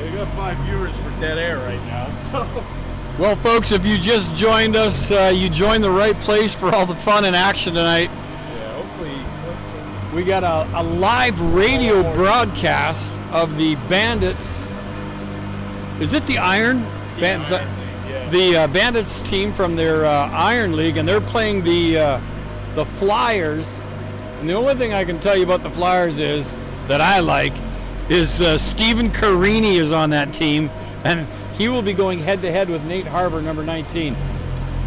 We got 5 viewers for dead air right now. So. Well, folks, if you just joined us, you joined the right place for all the fun and action tonight. Yeah, hopefully. We got a live radio broadcast of the Bandits. Is it the Iron? Bandits, yeah. The Bandits team from their Iron League, and they're playing the Flyers. And the only thing I can tell you about the Flyers is that I like is Stephen Carini is on that team, and he will be going head-to-head with Nate Harbor, number 19.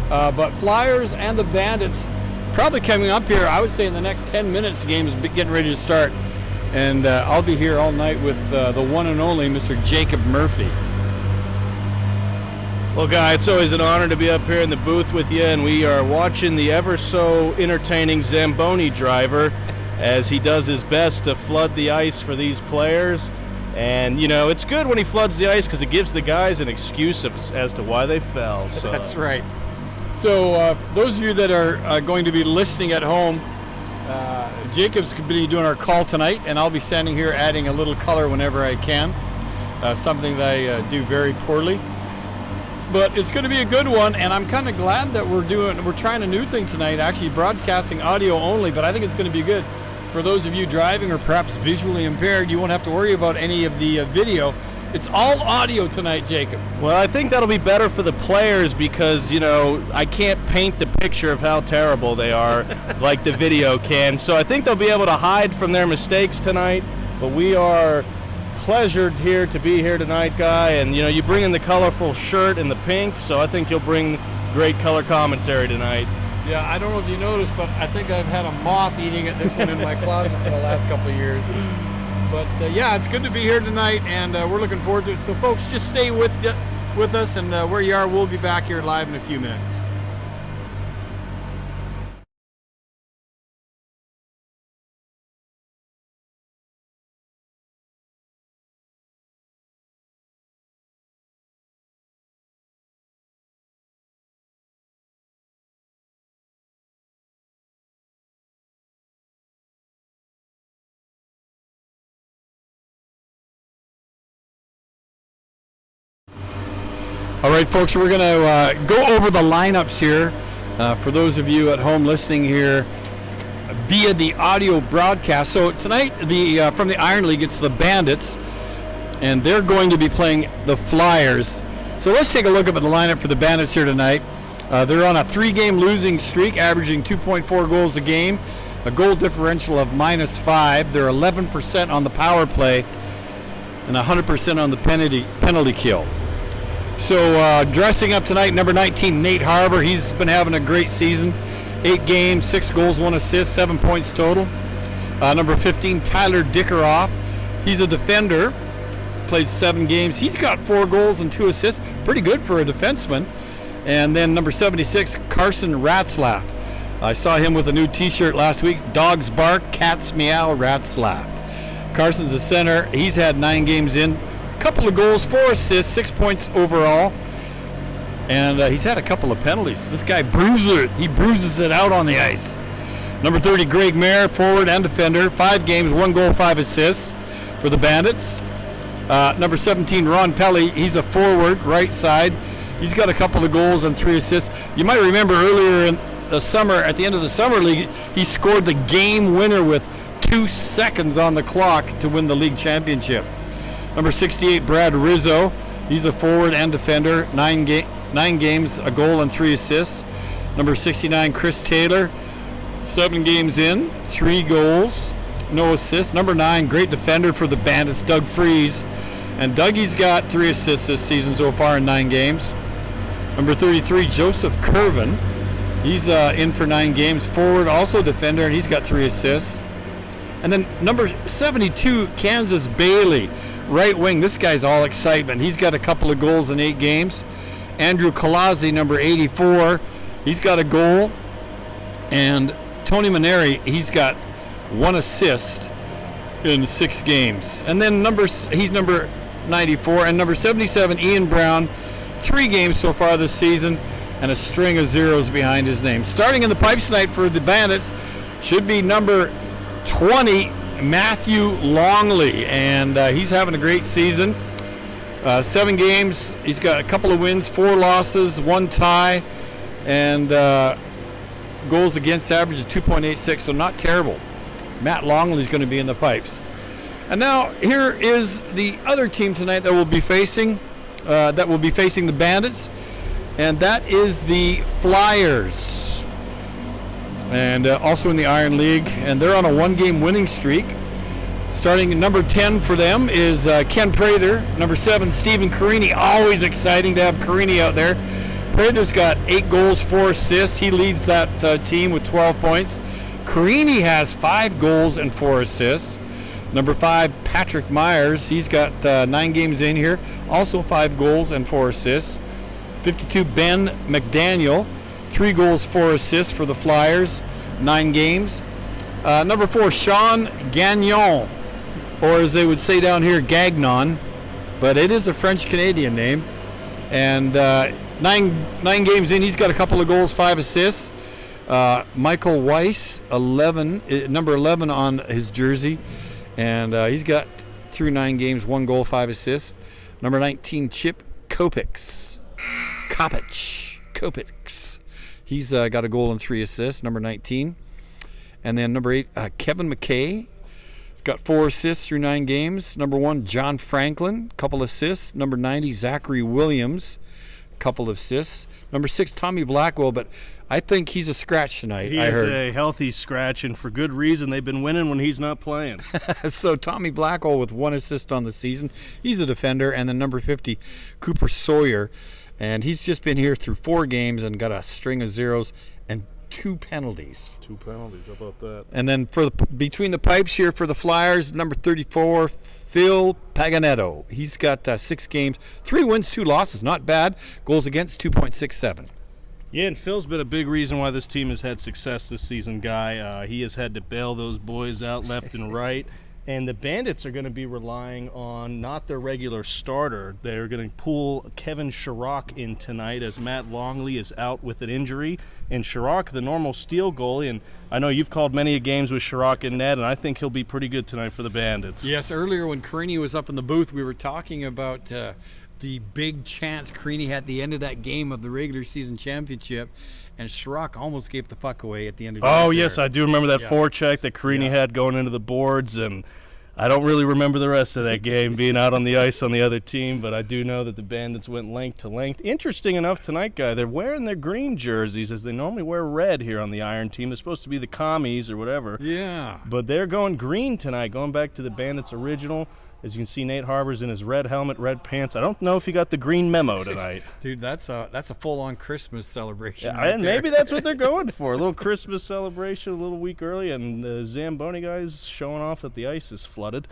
But Flyers and the Bandits probably coming up here, I would say in the next 10 minutes, the game is getting ready to start. And I'll be here all night with the one and only Mr. Jacob Murphy. Well, Guy, it's always an honor to be up here in the booth with you, and we are watching the ever-so-entertaining Zamboni driver as he does his best to flood the ice for these players. And, you know, it's good when he floods the ice because it gives the guys an excuse as to why they fell. So. That's right. So those of you that are going to be listening at home, Jacob's going to be doing our call tonight, and I'll be standing here adding a little color whenever I can, something that I do very poorly. But it's going to be a good one, and I'm kind of glad that we're trying a new thing tonight, actually broadcasting audio only, but I think it's going to be good. For those of you driving or perhaps visually impaired, you won't have to worry about any of the video. It's all audio tonight, Jacob. Well, I think that'll be better for the players because, you know, I can't paint the picture of how terrible they are like the video can. So I think they'll be able to hide from their mistakes tonight, but we are pleasured here to be here tonight, Guy, and you know, you bring in the colorful shirt and the pink, so I think you'll bring great color commentary tonight. Yeah, I don't know if you noticed, but I think I've had a moth eating at this one in my closet for the last couple of years. But yeah, it's good to be here tonight, and we're looking forward to it. So folks, just stay with us, and where you are, we'll be back here live in a few minutes. All right, folks, we're going to go over the lineups here for those of you at home listening here via the audio broadcast. So tonight, from the Iron League, it's the Bandits, and they're going to be playing the Flyers. So let's take a look at the lineup for the Bandits here tonight. They're on a 3-game losing streak, averaging 2.4 goals a game, a goal differential of -5. They're 11% on the power play and 100% on the penalty kill. So dressing up tonight, number 19, Nate Harbor. He's been having a great season. 8 games, 6 goals, 1 assist, 7 points total. Number 15, Tyler Dickeroff. He's a defender. Played 7 games. He's got 4 goals and 2 assists. Pretty good for a defenseman. And then number 76, Carson Ratzlaff. I saw him with a new T-shirt last week. Dogs bark, cats meow, Ratzlaff. Carson's a center. He's had 9 games in. Couple of goals, 4 assists, 6 points overall, and he's had a couple of penalties. This guy bruises it out on the ice. Number 30, Greg Mayer, forward and defender, 5 games, 1 goal, 5 assists for the Bandits. Number 17, Ron Pelly, he's a forward, right side. He's got a couple of goals and 3 assists. You might remember earlier in the summer, at the end of the summer league, he scored the game winner with 2 seconds on the clock to win the league championship. Number 68, Brad Rizzo. He's a forward and defender. 9 games, a goal and 3 assists. Number 69, Chris Taylor. 7 games in, 3 goals, no assists. Number 9, great defender for the Bandits, Doug Freese. And Dougie's got 3 assists this season so far in 9 games. Number 33, Joseph Curvin. He's in for 9 games. Forward, also defender, and he's got 3 assists. And then number 72, Kansas Bailey. Right wing, this guy's all excitement. He's got a couple of goals in 8 games. Andrew Colazzi, number 84, he's got a goal. And Tony Maneri, he's got 1 assist in 6 games. And then he's number 94. And number 77, Ian Brown, 3 games so far this season, and a string of zeros behind his name. Starting in the pipes tonight for the Bandits should be number 20, Matthew Longley, and he's having a great season. 7 games. He's got a couple of wins, 4 losses, 1 tie, and goals against average of 2.86, so not terrible. Matt Longley's going to be in the pipes. And now here is the other team tonight that will be facing the Bandits, and that is the Flyers. And also in the Iron League, and they're on a 1-game winning streak. Starting number 10 for them is Ken Prather. Number 7, Stephen Carini. Always exciting to have Carini out there. Prather's got 8 goals, 4 assists. He leads that team with 12 points. Carini has 5 goals and 4 assists. Number 5, Patrick Myers. He's got 9 games in here. Also 5 goals and 4 assists. 52, Ben McDaniel. 3 goals, 4 assists for the Flyers. 9 games. Number 4, Sean Gagnon. Or as they would say down here, Gagnon. But it is a French-Canadian name. And 9 games in, he's got a couple of goals, 5 assists. Michael Weiss, number 11 on his jersey. And he's got through 9 games, 1 goal, 5 assists. Number 19, Chip Kopix. He's got a goal and 3 assists, number 19. And then number 8, Kevin McKay. He's got 4 assists through 9 games. Number 1, John Franklin, couple assists. Number 90, Zachary Williams, couple of assists. Number 6, Tommy Blackwell, but I think he's a scratch tonight. He is a healthy scratch, and for good reason. They've been winning when he's not playing. So Tommy Blackwell with 1 assist on the season. He's a defender. And then number 50, Cooper Sawyer. And he's just been here through 4 games and got a string of zeros and 2 penalties. 2 penalties, how about that? And then between the pipes here for the Flyers, number 34, Phil Paganetto. He's got 6 games, 3 wins, 2 losses. Not bad. Goals against, 2.67. Yeah, and Phil's been a big reason why this team has had success this season, Guy. He has had to bail those boys out left and right. And the Bandits are going to be relying on not their regular starter. They're going to pull Kevin Sharrock in tonight as Matt Longley is out with an injury. And Sharrock, the normal steal goalie, and I know you've called many games with Sharrock in net, and I think he'll be pretty good tonight for the Bandits. Yes, earlier when Carini was up in the booth, we were talking about the big chance Carini had at the end of that game of the regular season championship, and Sharrock almost gave the puck away at the end of the game. Oh, yes, I do remember that forecheck that Carini had going into the boards, and I don't really remember the rest of that game being out on the ice on the other team, but I do know that the Bandits went length to length. Interesting enough tonight, Guy, they're wearing their green jerseys as they normally wear red here on the Iron team. They're supposed to be the commies or whatever. Yeah. But they're going green tonight, going back to the Bandits' original. As you can see, Nate Harbor's in his red helmet, red pants. I don't know if he got the green memo tonight. Dude, that's a full-on Christmas celebration. Yeah, maybe that's what they're going for. A little Christmas celebration a little week early, and the Zamboni guys showing off that the ice is flooded.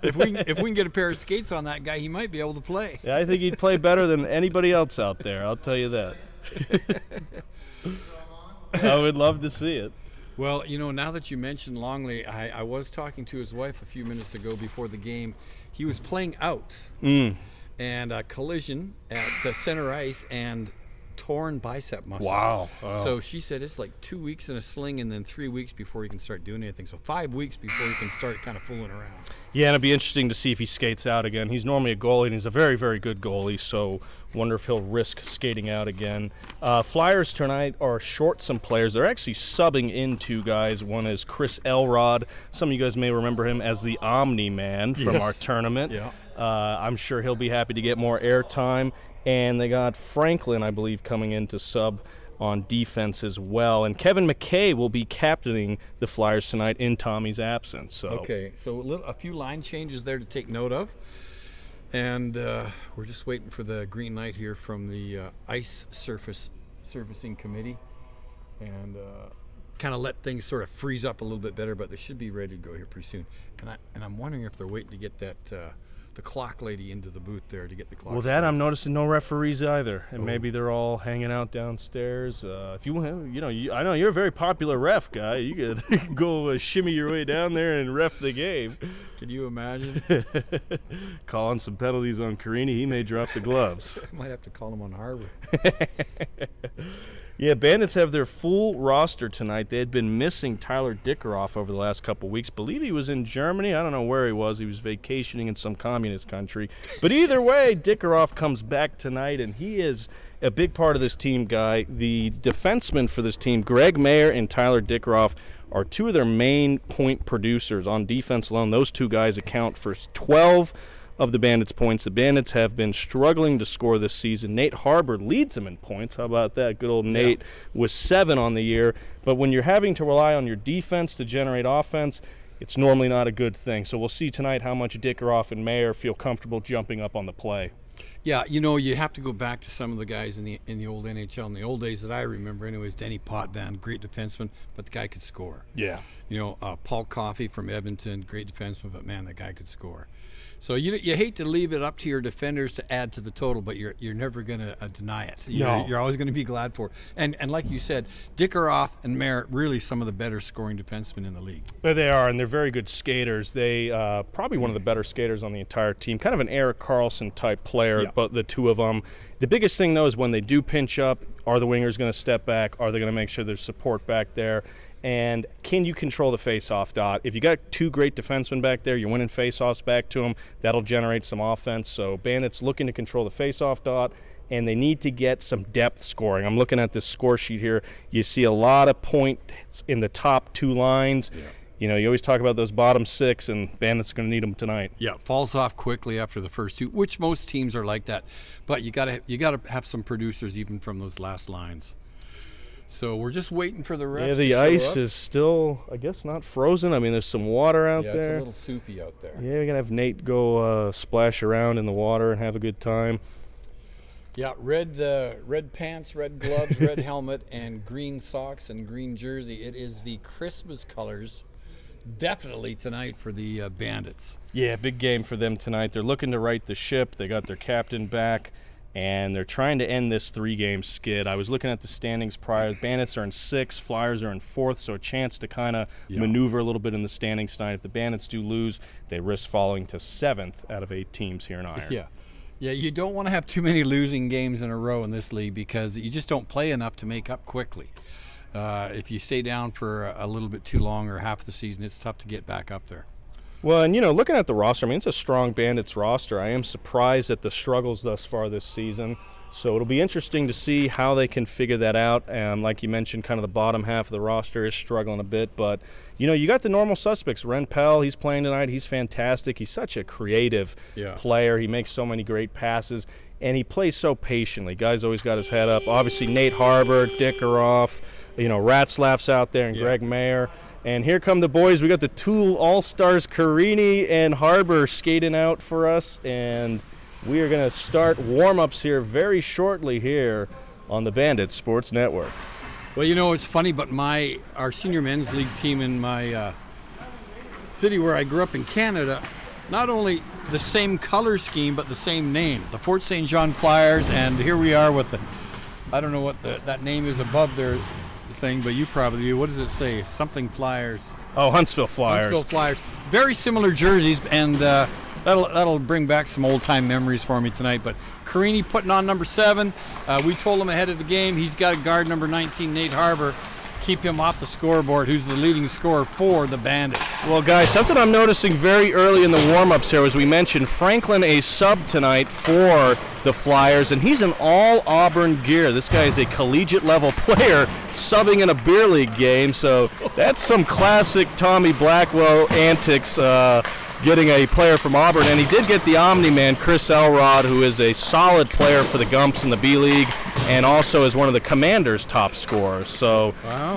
If we can get a pair of skates on that guy, he might be able to play. Yeah, I think he'd play better than anybody else out there. I'll tell you that. I would love to see it. Well, you know, now that you mentioned Longley, I was talking to his wife a few minutes ago before the game. He was playing out, and a collision at center ice and torn bicep muscle. Wow. So she said it's like 2 weeks in a sling and then 3 weeks before he can start doing anything. So 5 weeks before he can start kind of fooling around. Yeah, and it'd be interesting to see if he skates out again. He's normally a goalie, and he's a very, very good goalie, so wonder if he'll risk skating out again. Flyers tonight are short some players. They're actually subbing in 2 guys. One is Chris Elrod. Some of you guys may remember him as the Omni-Man from our tournament. Yeah. I'm sure he'll be happy to get more airtime. And they got Franklin, I believe, coming in to sub on defense as well. And Kevin McKay will be captaining the Flyers tonight in Tommy's absence. So. Okay, so a few line changes there to take note of. And we're just waiting for the green light here from the ice surfacing committee. And kind of let things sort of freeze up a little bit better, but they should be ready to go here pretty soon. And I'm wondering if they're waiting to get that the clock lady into the booth there to get the clock. Well, that I'm noticing no referees either, and maybe they're all hanging out downstairs. If you I know you're a very popular ref, Guy. You could go shimmy your way down there and ref the game. Can you imagine? Calling some penalties on Carini, he may drop the gloves. Might have to call him on Harbor. Yeah, Bandits have their full roster tonight. They had been missing Tyler Dickeroff over the last couple weeks. Believe he was in Germany. I don't know where he was. He was vacationing in some communist country. But either way, Dickeroff comes back tonight, and he is a big part of this team, Guy. The defensemen for this team, Greg Mayer and Tyler Dickeroff, are two of their main point producers on defense alone. Those two guys account for 12 of the Bandits' points. The Bandits have been struggling to score this season. Nate Harbor leads them in points. How about that? Good old Nate with 7 on the year. But when you're having to rely on your defense to generate offense, it's normally not a good thing. So we'll see tonight how much Dickeroff and Mayer feel comfortable jumping up on the play. Yeah, you have to go back to some of the guys in the old NHL. In the old days that I remember, anyways, Denny Potvin, great defenseman, but the guy could score. Yeah. Paul Coffey from Edmonton, great defenseman, but man, that guy could score. So you hate to leave it up to your defenders to add to the total, but you're never going to deny it. You're always going to be glad for it. And like you said, Dickeroff and Merritt, really some of the better scoring defensemen in the league. Well, they are, and they're very good skaters. They probably one of the better skaters on the entire team. Kind of an Erik Karlsson type player, but the two of them. The biggest thing, though, is when they do pinch up, are the wingers going to step back? Are they going to make sure there's support back there? And can you control the face-off dot? If you got two great defensemen back there, you're winning face-offs back to them. That'll generate some offense. So Bandits looking to control the face-off dot, and they need to get some depth scoring. I'm looking at this score sheet here. You see a lot of points in the top 2 lines. Yeah. You always talk about those bottom 6, and Bandits going to need them tonight. Yeah, falls off quickly after the first 2, which most teams are like that. But you got to have some producers even from those last lines. So we're just waiting for the refs. Yeah, the ice is still, I guess, not frozen. I mean, there's some water out there. Yeah, it's a little soupy out there. Yeah, we're going to have Nate go splash around in the water and have a good time. Yeah, red pants, red gloves, red helmet, and green socks and green jersey. It is the Christmas colors, definitely tonight for the Bandits. Yeah, big game for them tonight. They're looking to right the ship. They got their captain back, and they're trying to end this 3-game skid. I was looking at the standings prior. Bandits are in 6th, Flyers are in 4th, so a chance to kind of maneuver a little bit in the standings tonight. If the Bandits do lose, they risk falling to 7th out of 8 teams here in Iron. Yeah, you don't want to have too many losing games in a row in this league because you just don't play enough to make up quickly. If you stay down for a little bit too long or half the season, it's tough to get back up there. Well, and looking at the roster, I mean, it's a strong Bandits roster. I am surprised at the struggles thus far this season. So it'll be interesting to see how they can figure that out. Like you mentioned, kind of the bottom half of the roster is struggling a bit. But, you got the normal suspects. Ren Pell, he's playing tonight. He's fantastic. He's such a creative player. He makes so many great passes. And he plays so patiently. Guy's always got his head up. Obviously, Nate Harbor, Dickeroff, Ratzlaff's out there, and Greg Mayer. And here come the boys. We got the 2 All-Stars, Carini and Harbor, skating out for us. And we are going to start warm-ups here very shortly here on the Bandits Sports Network. Well, it's funny, but our senior men's league team in my city where I grew up in Canada, not only the same color scheme, but the same name, the Fort St. John Flyers. And here we are with I don't know what that name is above their thing, but you probably do. What does it say? Something Flyers. Oh, Huntsville Flyers. Huntsville Flyers. Very similar jerseys, and that'll bring back some old-time memories for me tonight. But Carini putting on number 7. We told him ahead of the game he's got to guard number 19, Nate Harbor. Keep him off the scoreboard, who's the leading scorer for the Bandits. Well, guys, something I'm noticing very early in the warm-ups here, as we mentioned, Franklin a sub tonight for the Flyers, and he's in all Auburn gear. This guy is a collegiate-level player subbing in a beer league game, so that's some classic Tommy Blackwell antics, getting a player from Auburn. And he did get the Omni-Man, Chris Elrod, who is a solid player for the Gumps in the B-League, and also is one of the Commanders' top scorers. So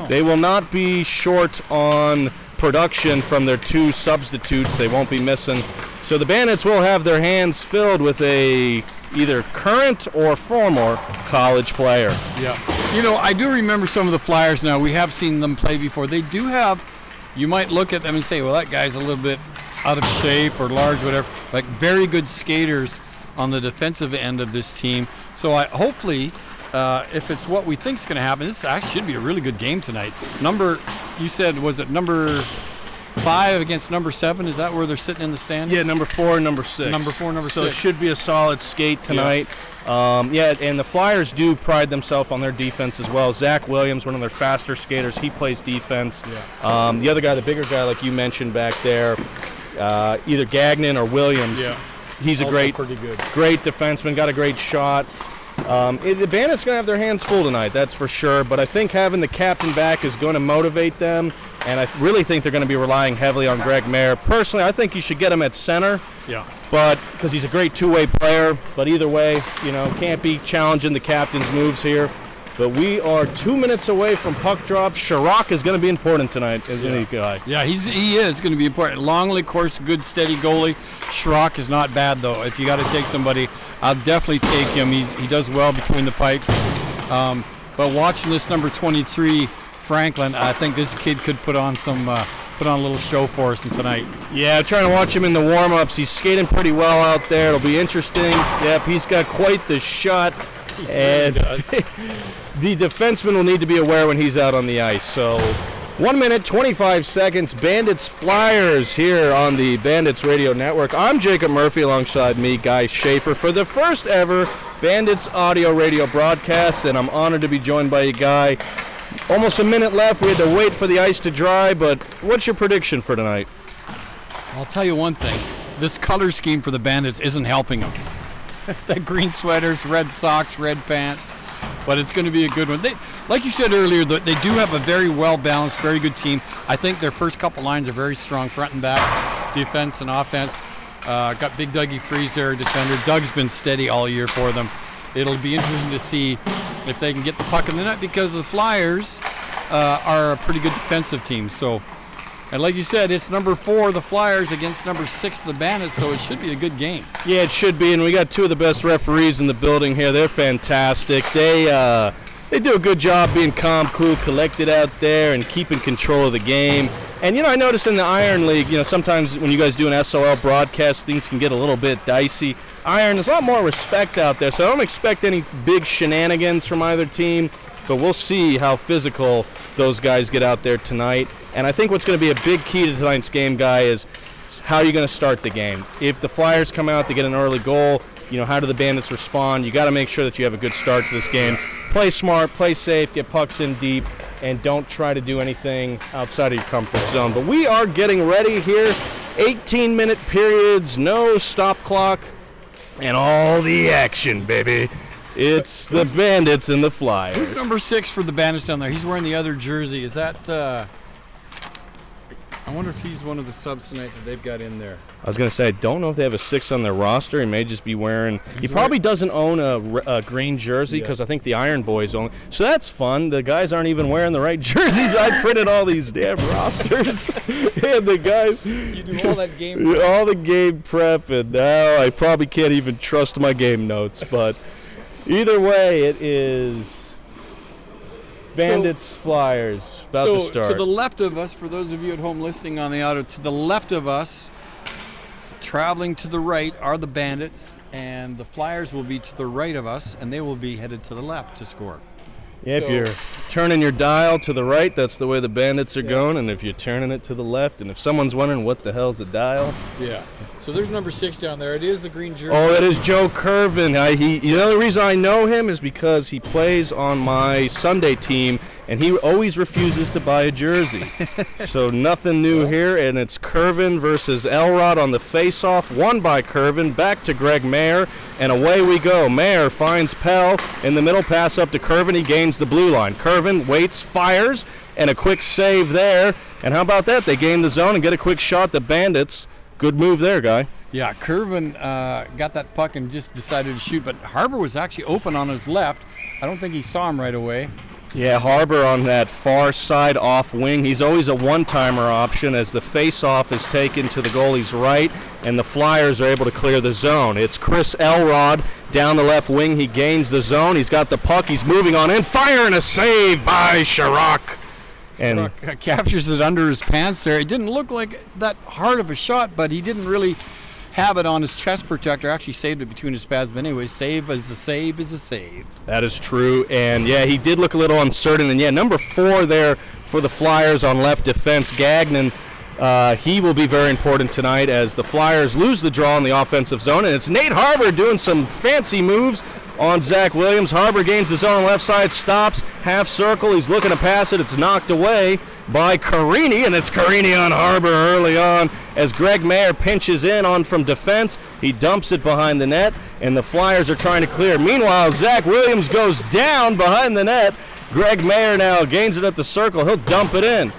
They will not be short on production from their 2 substitutes. They won't be missing. So the Bandits will have their hands filled with a either current or former college player. Yeah. I do remember some of the Flyers now. We have seen them play before. They do have, you might look at them and say, well, that guy's a little bit out of shape or large, whatever. Like very good skaters on the defensive end of this team. So hopefully, if it's what we think is going to happen, this actually should be a really good game tonight. You said, was it number 5 against number 7. Is that where they're sitting in the standings? Yeah, number 4 and number 6. Number 4, number 6. So it should be a solid skate tonight. And the Flyers do pride themselves on their defense as well. Zach Williams, one of their faster skaters, he plays defense. Yeah. The other guy, the bigger guy, like you mentioned back there, either Gagnon or Williams. Yeah. He's also a great defenseman, got a great shot. The Bandits going to have their hands full tonight, that's for sure. But I think having the captain back is going to motivate them. And I really think they're going to be relying heavily on Greg Mayer. Personally, I think you should get him at center. Yeah. But because he's a great two-way player. But either way, can't be challenging the captain's moves here. But we are 2 minutes away from puck drop. Chirac is going to be important tonight, isn't he, Guy? Yeah, he is going to be important. Longley, of course, good, steady goalie. Chirac is not bad, though. If you got to take somebody, I'll definitely take him. He does well between the pipes. But watching this number 23, Franklin, I think this kid could put on a little show for us tonight. Yeah, I'm trying to watch him in the warm-ups. He's skating pretty well out there. It'll be interesting. Yep, he's got quite the shot. And the defenseman will need to be aware when he's out on the ice. So 1 minute, 25 seconds. Bandits Flyers here on the Bandits Radio Network. I'm Jacob Murphy alongside me, Guy Schaefer, for the first ever Bandits audio radio broadcast. And I'm honored to be joined by you, Guy. Almost a minute left. We had to wait for the ice to dry, but what's your prediction for tonight? I'll tell you one thing. This color scheme for the Bandits isn't helping them. The green sweaters, red socks, red pants, but it's going to be a good one. Like you said earlier, they do have a very well-balanced, very good team. I think their first couple lines are very strong, front and back, defense and offense. Got Big Dougie Freeze there, defender. Doug's been steady all year for them. It'll be interesting to see if they can get the puck in the net because the Flyers are a pretty good defensive team. So, and like you said, it's number 4, the Flyers, against number 6, the Bandits, so it should be a good game. Yeah, it should be, and we got 2 of the best referees in the building here. They're fantastic. They do a good job being calm, cool, collected out there and keeping control of the game. And, I noticed in the Iron League, sometimes when you guys do an SOL broadcast, things can get a little bit dicey. Iron, there's a lot more respect out there, so I don't expect any big shenanigans from either team, but we'll see how physical those guys get out there tonight. And I think what's going to be a big key to tonight's game, Guy, is how you're going to start the game. If the Flyers come out to get an early goal, how do the Bandits respond? You got to make sure that you have a good start to this game. Play smart, play safe, get pucks in deep, and don't try to do anything outside of your comfort zone. But we are getting ready here. 18-minute periods, no stop clock, and all the action, baby. It's the Bandits and the Flyers. Who's number 6 for the Bandits down there? He's wearing the other jersey. Is that... I wonder if he's one of the subs tonight that they've got in there. I was going to say, I don't know if they have a 6 on their roster. He may just be wearing... He probably doesn't own a green jersey because I think the Iron Boys own... So that's fun. The guys aren't even wearing the right jerseys. I printed all these damn rosters. And the guys... You do all that game prep. All the game prep, and now I probably can't even trust my game notes. But either way, it is... Bandits, Flyers, about to start. So to the left of us, for those of you at home listening on the audio, to the left of us, traveling to the right, are the Bandits, and the Flyers will be to the right of us, and they will be headed to the left to score. Yeah, if you're turning your dial to the right, that's the way the Bandits are going, and if you're turning it to the left, and if someone's wondering what the hell's a dial. Yeah. So there's number 6 down there. It is the green jersey. Oh, it is Joe Curvin. The only reason I know him is because he plays on my Sunday team, and he always refuses to buy a jersey. So nothing new here, and it's Curvin versus Elrod on the face-off. Won by Curvin, back to Greg Mayer, and away we go. Mayer finds Pell in the middle, pass up to Curvin. He gains the blue line. Curvin waits, fires, and a quick save there. And how about that? They gain the zone and get a quick shot. The Bandits. Good move there, Guy. Yeah, Curvin got that puck and just decided to shoot, but Harbour was actually open on his left. I don't think he saw him right away. Yeah, Harbour on that far side off wing. He's always a one-timer option as the face-off is taken to the goalie's right, and the Flyers are able to clear the zone. It's Chris Elrod down the left wing. He gains the zone. He's got the puck. He's moving on in. Fire and a save by Chirac. And captures it under his pants there. It didn't look like that hard of a shot, but he didn't really have it on his chest protector. Actually saved it between his pads. But anyway, save is a save is a save. That is true. And, yeah, he did look a little uncertain. And, yeah, number 4 there for the Flyers on left defense. Gagnon He will be very important tonight as the Flyers lose the draw in the offensive zone, and it's Nate Harbour doing some fancy moves on Zach Williams. Harbour gains the zone on the left side, stops, half circle. He's looking to pass it. It's knocked away by Carini, and it's Carini on Harbour early on as Greg Mayer pinches in on from defense. He dumps it behind the net, and the Flyers are trying to clear. Meanwhile, Zach Williams goes down behind the net. Greg Mayer now gains it at the circle. He'll dump it in.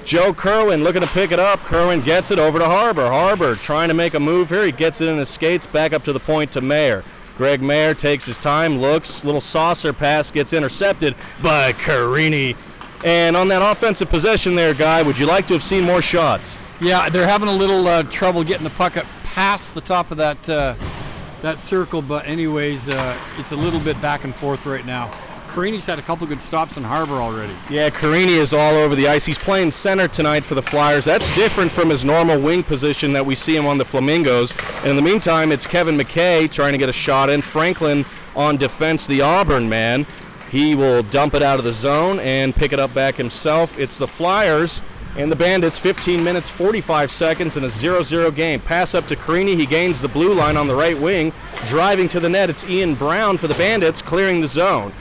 Joe Kerwin looking to pick it up. Kerwin gets it over to Harbour. Harbour trying to make a move here. He gets it in his skates, back up to the point to Mayer. Greg Mayer takes his time, looks, little saucer pass, gets intercepted by Carini. And on that offensive possession there, Guy, would you like to have seen more shots? Yeah, they're having a little trouble getting the puck up past the top of that circle, but anyways, it's a little bit back and forth right now. Carini's had a couple good stops in Harbour already. Yeah, Carini is all over the ice. He's playing center tonight for the Flyers. That's different from his normal wing position that we see him on the Flamingos. And in the meantime, it's Kevin McKay trying to get a shot in. Franklin on defense, the Auburn man. He will dump it out of the zone and pick it up back himself. It's the Flyers and the Bandits, 15 minutes, 45 seconds in a 0-0 game. Pass up to Carini. He gains the blue line on the right wing. Driving to the net, it's Ian Brown for the Bandits, clearing the zone.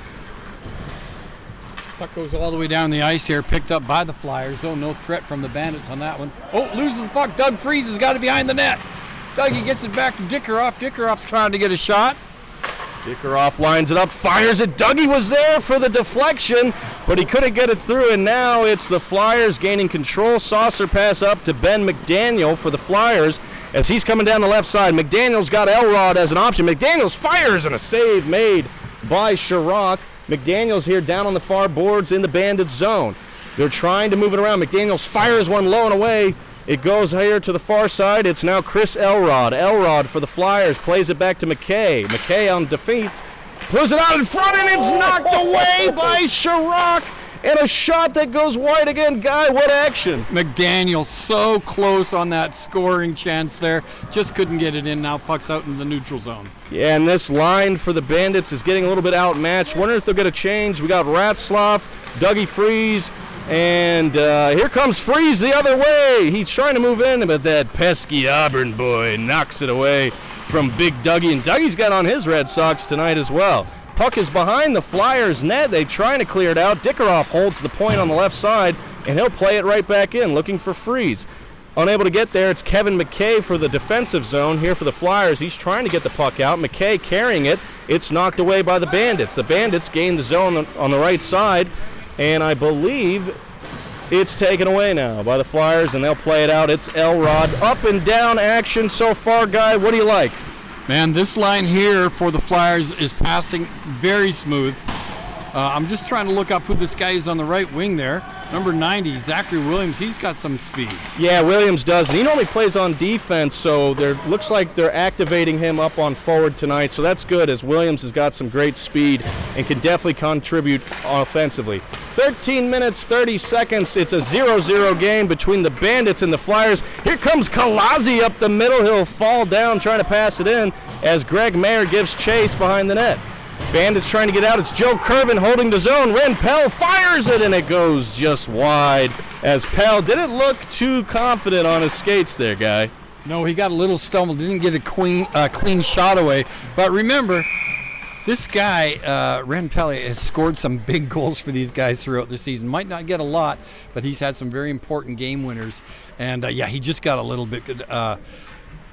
Puck goes all the way down the ice here, picked up by the Flyers. Oh, no threat from the Bandits on that one. Oh, loses the puck. Doug Freese has got it behind the net. Dougie gets it back to Dickeroff. Dickeroff's trying to get a shot. Dickeroff lines it up, fires it. Dougie was there for the deflection, but he couldn't get it through, and now it's the Flyers gaining control. Saucer pass up to Ben McDaniel for the Flyers as he's coming down the left side. McDaniel's got Elrod as an option. McDaniel's fires, and a save made by Chirac. McDaniel's here down on the far boards in the Bandits zone. They're trying to move it around. McDaniel's fires one low and away. It goes here to the far side. It's now Chris Elrod. Elrod for the Flyers plays it back to McKay. McKay on defeat. Pulls it out in front, and it's knocked away by Chirac. And a shot that goes wide again. Guy, what action? McDaniel so close on that scoring chance there. Just couldn't get it in. Now puck's out in the neutral zone. Yeah, and this line for the Bandits is getting a little bit outmatched. Wonder if they'll get a change. We got Ratzlaff, Dougie Freese, and here comes Freese the other way. He's trying to move in, but that pesky Auburn boy knocks it away from Big Dougie. And Dougie's got on his Red Sox tonight as well. Puck is behind the Flyers' net. They're trying to clear it out. Dickeroff holds the point on the left side, and he'll play it right back in, looking for Freese. Unable to get there, it's Kevin McKay for the defensive zone here for the Flyers. He's trying to get the puck out. McKay carrying it. It's knocked away by the Bandits. The Bandits gain the zone on the right side, and I believe it's taken away now by the Flyers, and they'll play it out. It's Elrod. Up and down action so far, Guy. What do you like? Man, this line here for the Flyers is passing very smooth. I'm just trying to look up who this guy is on the right wing there. Number 90, Zachary Williams. He's got some speed. Yeah, Williams does. He normally plays on defense, so looks like they're activating him up on forward tonight. So that's good, as Williams has got some great speed and can definitely contribute offensively. 13 minutes, 30 seconds. It's a 0-0 game between the Bandits and the Flyers. Here comes Kalazzi up the middle. He'll fall down trying to pass it in as Greg Mayer gives chase behind the net. Bandits trying to get out. It's Joe Kervin holding the zone. Ren Pell fires it, and it goes just wide as Pell didn't look too confident on his skates there, Guy. No, he got a little stumbled. Didn't get a clean shot away. But remember, this guy, Ren Pell, has scored some big goals for these guys throughout the season. Might not get a lot, but he's had some very important game winners. And, yeah, he just got a little bit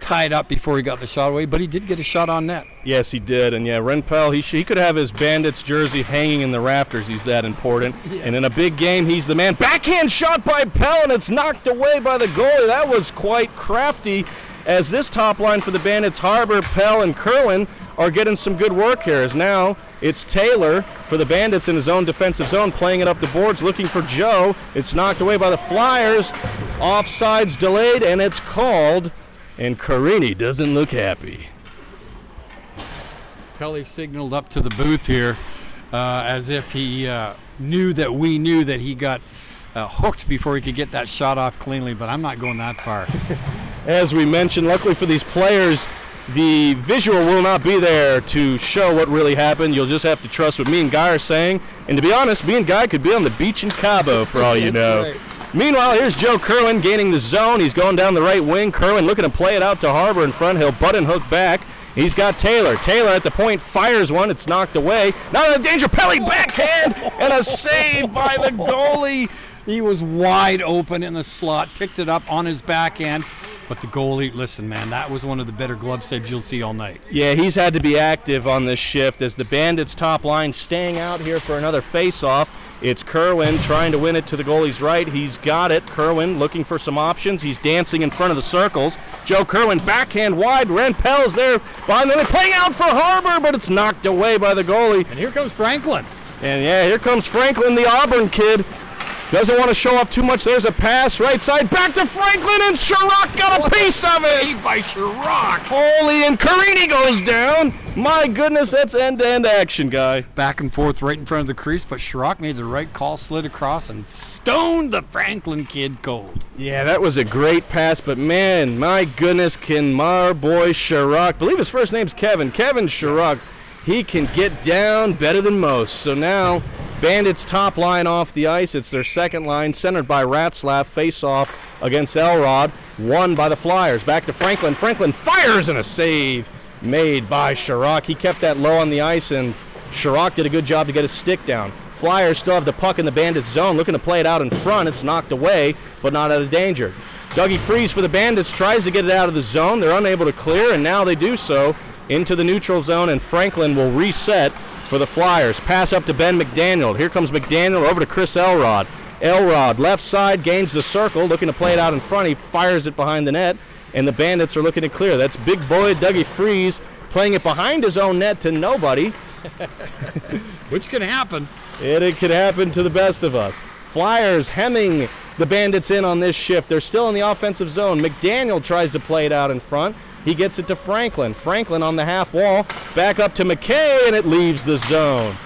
tied up before he got the shot away, but he did get a shot on net. Yes, he did. And, yeah, Ren Pell, he could have his Bandits jersey hanging in the rafters. He's that important. Yes. And in a big game, he's the man. Backhand shot by Pell, and it's knocked away by the goalie. That was quite crafty, as this top line for the Bandits, Harbour, Pell, and Kerwin, are getting some good work here. As now it's Taylor for the Bandits in his own defensive zone, playing it up the boards, looking for Joe. It's knocked away by the Flyers. Offsides delayed, and it's called. And Carini doesn't look happy. Pelly signaled up to the booth here as if he knew that we knew that he got hooked before he could get that shot off cleanly, but I'm not going that far. As we mentioned, luckily for these players, the visual will not be there to show what really happened. You'll just have to trust what me and Guy are saying. And to be honest, me and Guy could be on the beach in Cabo for all you know. Right. Meanwhile, here's Joe Kerwin gaining the zone. He's going down the right wing. Kerwin looking to play it out to Harbor in front. He'll butt and hook back. He's got Taylor. Taylor at the point fires one. It's knocked away. Now in danger. Pelly backhand and a save by the goalie. He was wide open in the slot, picked it up on his backhand. But the goalie, listen, man, that was one of the better glove saves you'll see all night. Yeah, he's had to be active on this shift as the Bandits' top line staying out here for another face-off. It's Kerwin trying to win it to the goalie's right. He's got it. Kerwin looking for some options. He's dancing in front of the circles. Joe Kerwin backhand wide. Ren Pell's there behind them. They're playing out for Harbor, but it's knocked away by the goalie. And here comes Franklin. And yeah, here comes Franklin, the Auburn kid. Doesn't want to show off too much. There's a pass right side back to Franklin, and Chirac got a piece of it. Saved by Chirac. Holy, and Carini goes down. My goodness, that's end-to-end action, guy. Back and forth right in front of the crease, but Chirac made the right call, slid across, and stoned the Franklin kid cold. Yeah, that was a great pass, but man, my goodness, can my boy Chirac, I believe his first name's Kevin Chirac, he can get down better than most. So now, Bandits' top line off the ice. It's their second line, centered by Ratzlaff. Face-off against Elrod, won by the Flyers. Back to Franklin. Franklin fires, and a save made by Chirac. He kept that low on the ice, and Chirac did a good job to get his stick down. Flyers still have the puck in the Bandits' zone, looking to play it out in front. It's knocked away, but not out of danger. Dougie Freeze for the Bandits tries to get it out of the zone. They're unable to clear, and now they do so into the neutral zone, and Franklin will reset for the Flyers. Pass up to Ben McDaniel. Here comes McDaniel over to Chris Elrod. Elrod, left side, gains the circle, looking to play it out in front. He fires it behind the net, and the Bandits are looking to clear. That's big boy Dougie Freeze playing it behind his own net to nobody. Which can happen. It could happen to the best of us. Flyers hemming the Bandits in on this shift. They're still in the offensive zone. McDaniel tries to play it out in front. He gets it to Franklin. Franklin on the half wall. Back up to McKay, and it leaves the zone.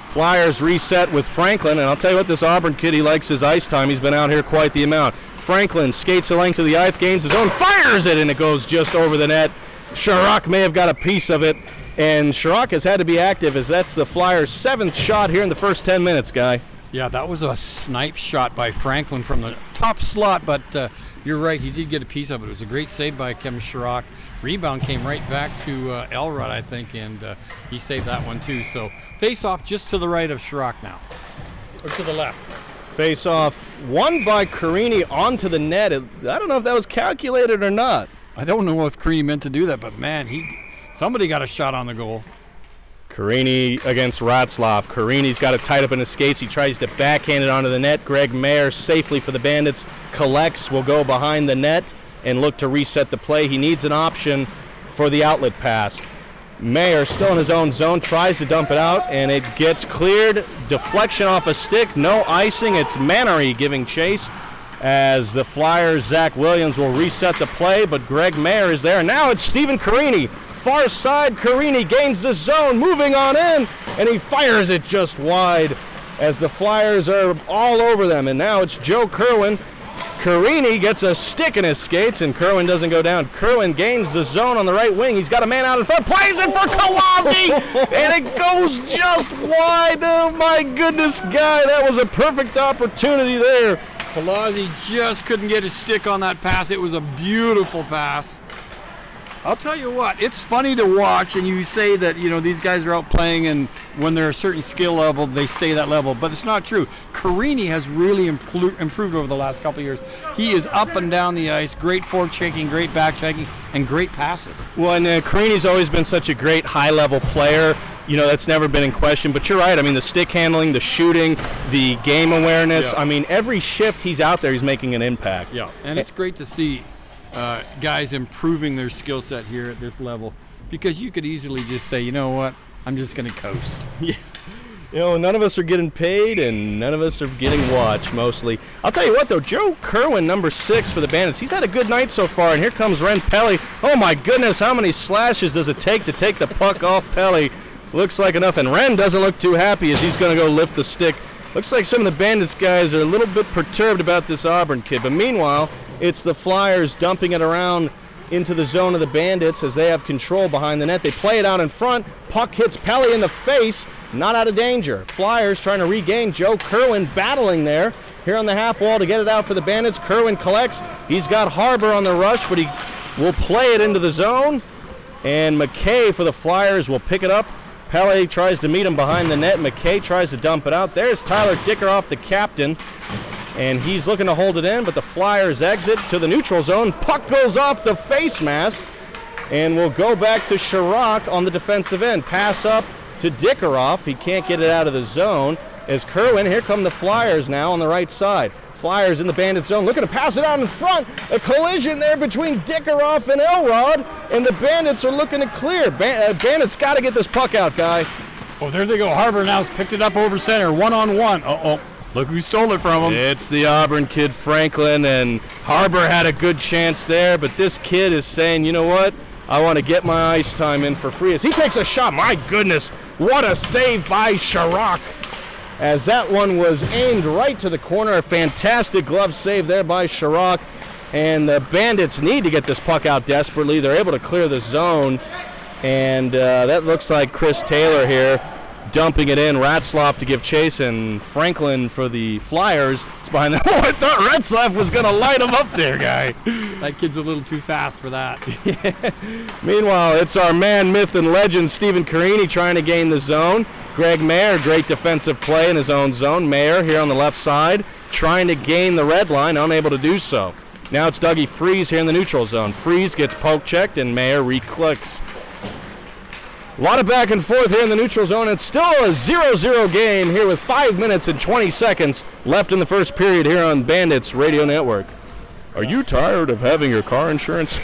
Flyers reset with Franklin, and I'll tell you what, this Auburn kid, he likes his ice time. He's been out here quite the amount. Franklin skates the length of the ice, gains his own, fires it, and it goes just over the net. Chirac may have got a piece of it, and Chirac has had to be active as that's the Flyers' 7th shot here in the first 10 minutes, Guy. Yeah, that was a snipe shot by Franklin from the top slot, but you're right, he did get a piece of it. It was a great save by Kevin Chirac. Rebound came right back to Elrod, I think, and he saved that one too. So face-off just to the right of Chirac now, or to the left. Face-off won by Carini onto the net. I don't know if that was calculated or not. I don't know if Carini meant to do that, but man, somebody got a shot on the goal. Carini against Ratzlaff. Carini's got it tied up in his skates. He tries to backhand it onto the net. Greg Mayer safely for the Bandits. Collects, will go behind the net and look to reset the play. He needs an option for the outlet pass. Mayer still in his own zone, tries to dump it out, and it gets cleared. Deflection off a stick, no icing. It's Mannery giving chase as the Flyers' Zach Williams will reset the play, but Greg Mayer is there. Now it's Stephen Carini. Far side, Carini gains the zone, moving on in, and he fires it just wide as the Flyers are all over them. And now it's Joe Kerwin. Carini gets a stick in his skates, and Kerwin doesn't go down. Kerwin gains the zone on the right wing. He's got a man out in front, plays it for Kalazi, and it goes just wide. Oh, my goodness, Guy, that was a perfect opportunity there. Kalazi just couldn't get his stick on that pass. It was a beautiful pass. I'll tell you what, it's funny to watch, and you say that, these guys are out playing, and when they're a certain skill level, they stay that level, but it's not true. Carini has really improved over the last couple of years. He is up and down the ice, great forechecking, great back-checking, and great passes. Well, and Carini's always been such a great high-level player. That's never been in question, but you're right. I mean, the stick handling, the shooting, the game awareness. Yeah. I mean, every shift he's out there, he's making an impact. Yeah, and it's great to see guys improving their skill set here at this level, because you could easily just say, you know what, I'm just going to coast. Yeah. None of us are getting paid, and none of us are getting watched, mostly. I'll tell you what, though, Joe Kerwin, number 6 for the Bandits, he's had a good night so far, and here comes Ren Pelly. Oh, my goodness, how many slashes does it take to take the puck off Pelly? Looks like enough, and Ren doesn't look too happy as he's going to go lift the stick. Looks like some of the Bandits guys are a little bit perturbed about this Auburn kid, but meanwhile, it's the Flyers dumping it around into the zone of the Bandits as they have control behind the net. They play it out in front. Puck hits Pelly in the face. Not out of danger. Flyers trying to regain. Joe Kerwin battling there here on the half wall to get it out for the Bandits. Kerwin collects. He's got Harbor on the rush, but he will play it into the zone. And McKay for the Flyers will pick it up. Pelly tries to meet him behind the net. McKay tries to dump it out. There's Tyler Dickeroff, the captain. And he's looking to hold it in, but the Flyers exit to the neutral zone. Puck goes off the face mask and will go back to Chirac on the defensive end. Pass up to Dickeroff. He can't get it out of the zone. As Kerwin, here come the Flyers now on the right side. Flyers in the Bandit zone, looking to pass it out in front. A collision there between Dickeroff and Elrod, and the Bandits are looking to clear. Bandits got to get this puck out, Guy. Oh, there they go. Harbor now's picked it up over center, one-on-one. Uh-oh. Look who stole it from him. It's the Auburn kid, Franklin, and Harbor had a good chance there, but this kid is saying, you know what? I want to get my ice time in for free. As he takes a shot, my goodness, what a save by Chirac. As that one was aimed right to the corner. A fantastic glove save there by Chirac. And the Bandits need to get this puck out desperately. They're able to clear the zone. And that looks like Chris Taylor here dumping it in. Ratzlaff to give chase, and Franklin for the Flyers is behind the... Oh, I thought Ratzlaff was going to light him up there, Guy. That kid's a little too fast for that. Yeah. Meanwhile, it's our man, myth, and legend, Stephen Carini trying to gain the zone. Greg Mayer, great defensive play in his own zone. Mayer here on the left side trying to gain the red line, unable to do so. Now it's Dougie Freeze here in the neutral zone. Freeze gets poke checked, and Mayer re-clicks. A lot of back and forth here in the neutral zone. It's still a 0-0 game here with 5 minutes and 20 seconds left in the first period here on Bandits Radio Network. Are you tired of having your car insurance?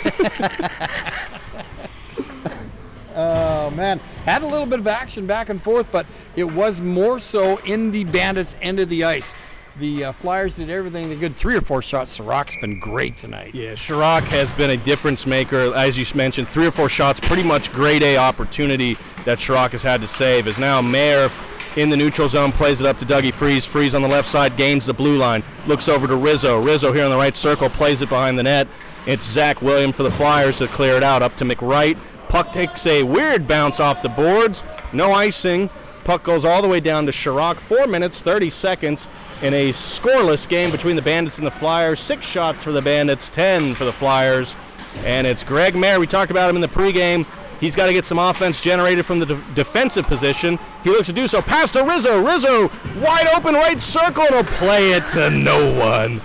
Oh, man. Had a little bit of action back and forth, but it was more so in the Bandits' end of the ice. The Flyers did everything they could. 3 or 4 shots. Chirac's been great tonight. Yeah, Chirac has been a difference maker. As you mentioned, 3 or 4 shots, pretty much grade A opportunity that Chirac has had to save. Is now Mayer in the neutral zone, plays it up to Dougie Freeze. Freeze on the left side, gains the blue line, looks over to Rizzo. Rizzo here on the right circle, plays it behind the net. It's Zach William for the Flyers to clear it out, up to McWright. Puck takes a weird bounce off the boards. No icing. Puck goes all the way down to Chirac. 4 minutes, 30 seconds in a scoreless game between the Bandits and the Flyers. 6 shots for the Bandits, 10 for the Flyers. And it's Greg Mayer. We talked about him in the pregame. He's got to get some offense generated from the defensive position. He looks to do so. Pass to Rizzo. Rizzo, wide open right circle, and he'll play it to no one.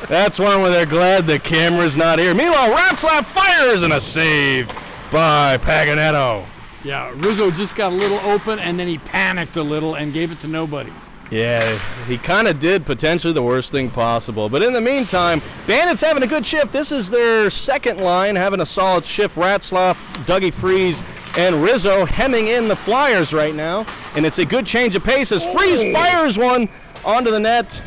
That's one where they're glad the camera's not here. Meanwhile, Ratzlaff fires, and a save by Paganetto. Yeah, Rizzo just got a little open, and then he panicked a little and gave it to nobody. Yeah, he kind of did potentially the worst thing possible. But in the meantime, Bandits having a good shift. This is their second line having a solid shift. Ratzlaff, Dougie Freeze, and Rizzo hemming in the Flyers right now. And it's a good change of pace as Freeze fires one onto the net.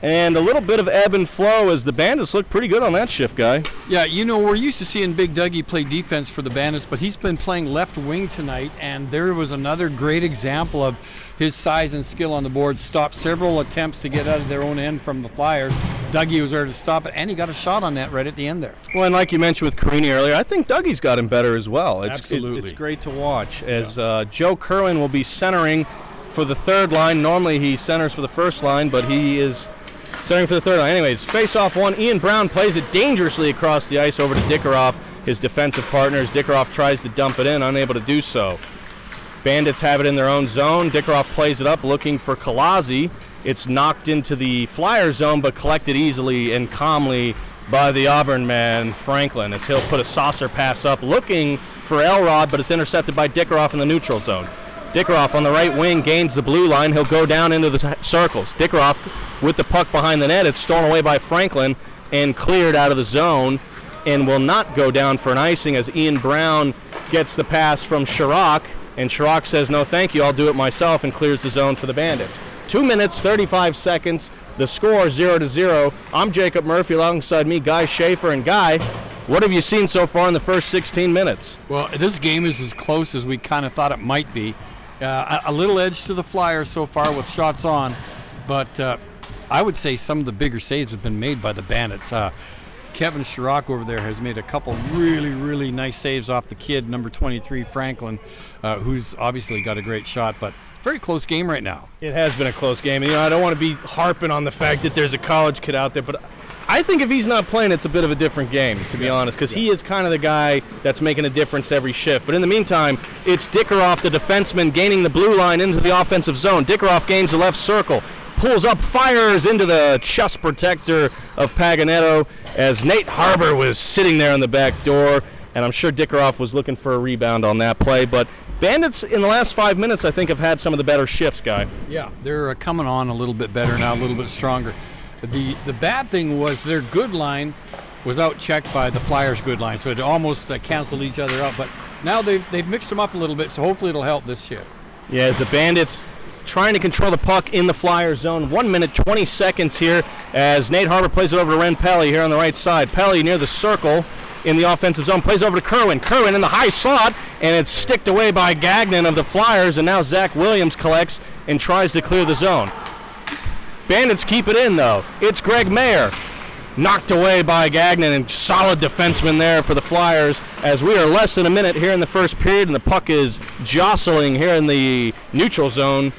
And a little bit of ebb and flow as the Bandits look pretty good on that shift, Guy. Yeah, you know, we're used to seeing Big Dougie play defense for the Bandits, but he's been playing left wing tonight, and there was another great example of his size and skill on the board. Stopped several attempts to get out of their own end from the Flyers. Dougie was there to stop it, and he got a shot on that right at the end there. Well, and like you mentioned with Carini earlier, I think Dougie's got him better as well. Absolutely. It's great to watch as Joe Kerwin will be centering for the third line. Normally he centers for the first line, but he is centering for the third line. Anyways, face-off one. Ian Brown plays it dangerously across the ice over to Dickeroff, his defensive partners. Dickeroff tries to dump it in, unable to do so. Bandits have it in their own zone. Dickeroff plays it up, looking for Kolazzi. It's knocked into the Flyer zone, but collected easily and calmly by the Auburn man, Franklin, as he'll put a saucer pass up, looking for Elrod, but it's intercepted by Dickeroff in the neutral zone. Dickeroff on the right wing gains the blue line. He'll go down into the circles. Dickeroff with the puck behind the net. It's stolen away by Franklin and cleared out of the zone and will not go down for an icing as Ian Brown gets the pass from Chirac, and Chirac says, no thank you, I'll do it myself, and clears the zone for the Bandits. 2 minutes, 35 seconds. The score 0-0. I'm Jacob Murphy alongside me, Guy Schaefer. And Guy, what have you seen so far in the first 16 minutes? Well, this game is as close as we kind of thought it might be. A little edge to the Flyers so far with shots on, but I would say some of the bigger saves have been made by the Bandits. Kevin Chirac over there has made a couple really, really nice saves off the kid, number 23, Franklin, who's obviously got a great shot, but very close game right now. It has been a close game. And, I don't want to be harping on the fact that there's a college kid out there, but I think if he's not playing, it's a bit of a different game, to be honest, because he is kind of the guy that's making a difference every shift. But in the meantime, it's Dickeroff, the defenseman, gaining the blue line into the offensive zone. Dickeroff gains the left circle, pulls up, fires into the chest protector of Paganetto as Nate Harbor was sitting there on the back door, and I'm sure Dickeroff was looking for a rebound on that play. But Bandits in the last 5 minutes, I think, have had some of the better shifts, Guy. Yeah, they're coming on a little bit better now, a little bit stronger. The bad thing was their good line was out-checked by the Flyers' good line, so it almost canceled each other out. But now they've mixed them up a little bit, so hopefully it'll help this shift. Yeah, as the Bandits trying to control the puck in the Flyers zone. 1 minute, 20 seconds here as Nate Harbor plays it over to Ren Pelly here on the right side. Pelly near the circle in the offensive zone, plays over to Kerwin. Kerwin in the high slot, and it's sticked away by Gagnon of the Flyers, and now Zach Williams collects and tries to clear the zone. Bandits keep it in, though. It's Greg Mayer, knocked away by Gagnon, and solid defenseman there for the Flyers as we are less than a minute here in the first period, and the puck is jostling here in the neutral zone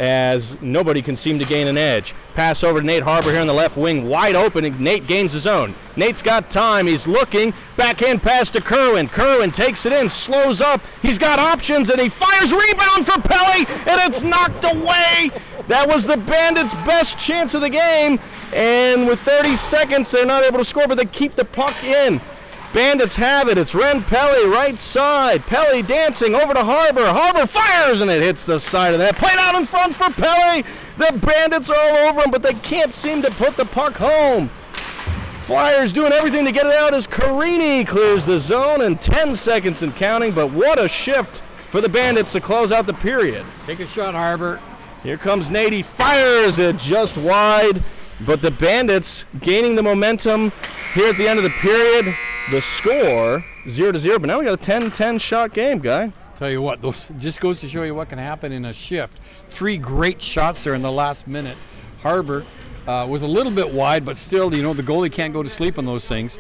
as nobody can seem to gain an edge. Pass over to Nate Harbor here in the left wing, wide open, and Nate gains his own. Nate's got time, he's looking, backhand pass to Kerwin. Kerwin takes it in, slows up, he's got options, and he fires, rebound for Pelly, and it's knocked away. That was the Bandits' best chance of the game, and with 30 seconds, they're not able to score, but they keep the puck in. Bandits have it. It's Ren Pelly, right side. Pelly dancing over to Harbor. Harbor fires, and it hits the side of that. Played out in front for Pelly. The Bandits are all over him, but they can't seem to put the puck home. Flyers doing everything to get it out as Carini clears the zone, and 10 seconds and counting, but what a shift for the Bandits to close out the period. Take a shot, Harbor. Here comes Nate. He fires it just wide, but the Bandits gaining the momentum here at the end of the period. The score 0-0, but now we got a 10-10 shot game, Guy. Tell you what, those just goes to show you what can happen in a shift. 3 great shots there in the last minute. Harbor was a little bit wide, but still, the goalie can't go to sleep on those things.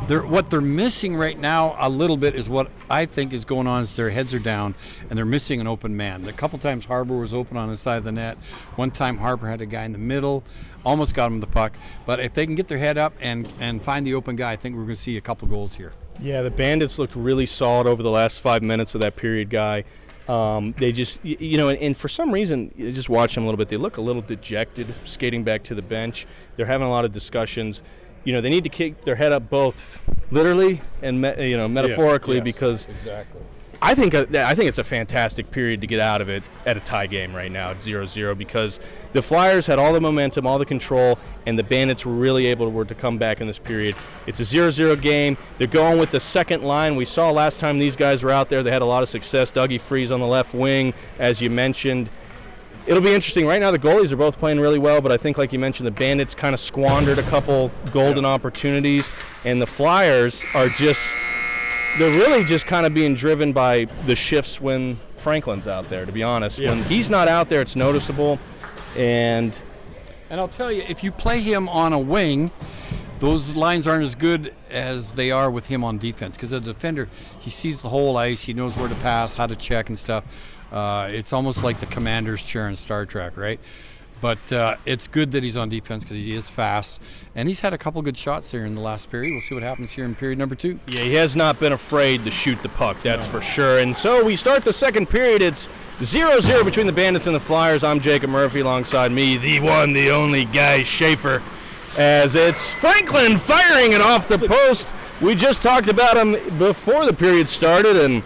What they're missing right now a little bit is what I think is going on is their heads are down and they're missing an open man. A couple times Harbor was open on the side of the net. One time Harbor had a guy in the middle, almost got him the puck. But if they can get their head up and find the open guy, I think we're going to see a couple goals here. Yeah, the Bandits looked really solid over the last 5 minutes of that period, Guy. They just, and for some reason, you just watch them a little bit. They look a little dejected, skating back to the bench. They're having a lot of discussions. They need to keep their head up both literally and metaphorically, yes, because exactly. I think it's a fantastic period to get out of it at a tie game right now at 0-0, because the Flyers had all the momentum, all the control, and the Bandits were really able to come back in this period. It's a 0-0 game. They're going with the second line. We saw last time these guys were out there, they had a lot of success. Dougie Freeze on the left wing, as you mentioned. It'll be interesting. Right now the goalies are both playing really well, but I think, like you mentioned, the Bandits kind of squandered a couple golden opportunities, and the Flyers are they're really just kind of being driven by the shifts when Franklin's out there, to be honest. Yeah. When he's not out there, it's noticeable. And I'll tell you, if you play him on a wing, those lines aren't as good as they are with him on defense, because as a defender, he sees the whole ice, he knows where to pass, how to check and stuff. It's almost like the commander's chair in Star Trek, right? But it's good that he's on defense because he is fast. And he's had a couple good shots here in the last period. We'll see what happens here in period number 2. Yeah, he has not been afraid to shoot the puck, that's for sure. And so we start the second period. It's 0-0 between the Bandits and the Flyers. I'm Jacob Murphy, alongside me, the one, the only Guy Schaefer, as it's Franklin firing it off the post. We just talked about him before the period started, and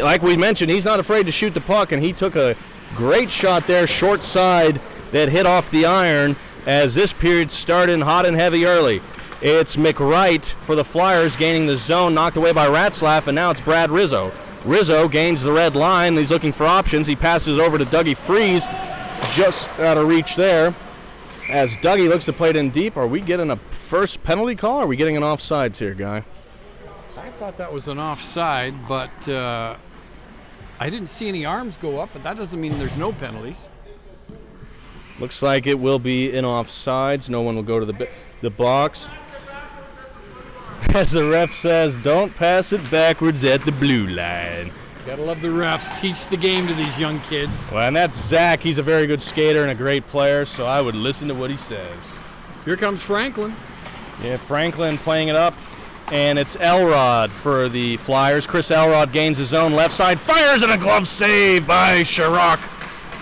like we mentioned, he's not afraid to shoot the puck, and he took a great shot there, short side, that hit off the iron as this period started hot and heavy early. It's McWright for the Flyers gaining the zone, knocked away by Ratzlaff, and now it's Brad Rizzo. Rizzo gains the red line. He's looking for options. He passes over to Dougie Freeze, just out of reach there. As Dougie looks to play it in deep, are we getting a first penalty call, or are we getting an offsides here, Guy? I thought that was an offside, but I didn't see any arms go up, but that doesn't mean there's no penalties. Looks like it will be in offsides. No one will go to the box. as the ref says, don't pass it backwards at the blue line. Gotta love the refs. Teach the game to these young kids. Well, and that's Zach. He's a very good skater and a great player, so I would listen to what he says. Here comes Franklin. Yeah, Franklin playing it up, and it's Elrod for the Flyers. Chris Elrod gains his own left side, fires, and a glove save by Sharrock.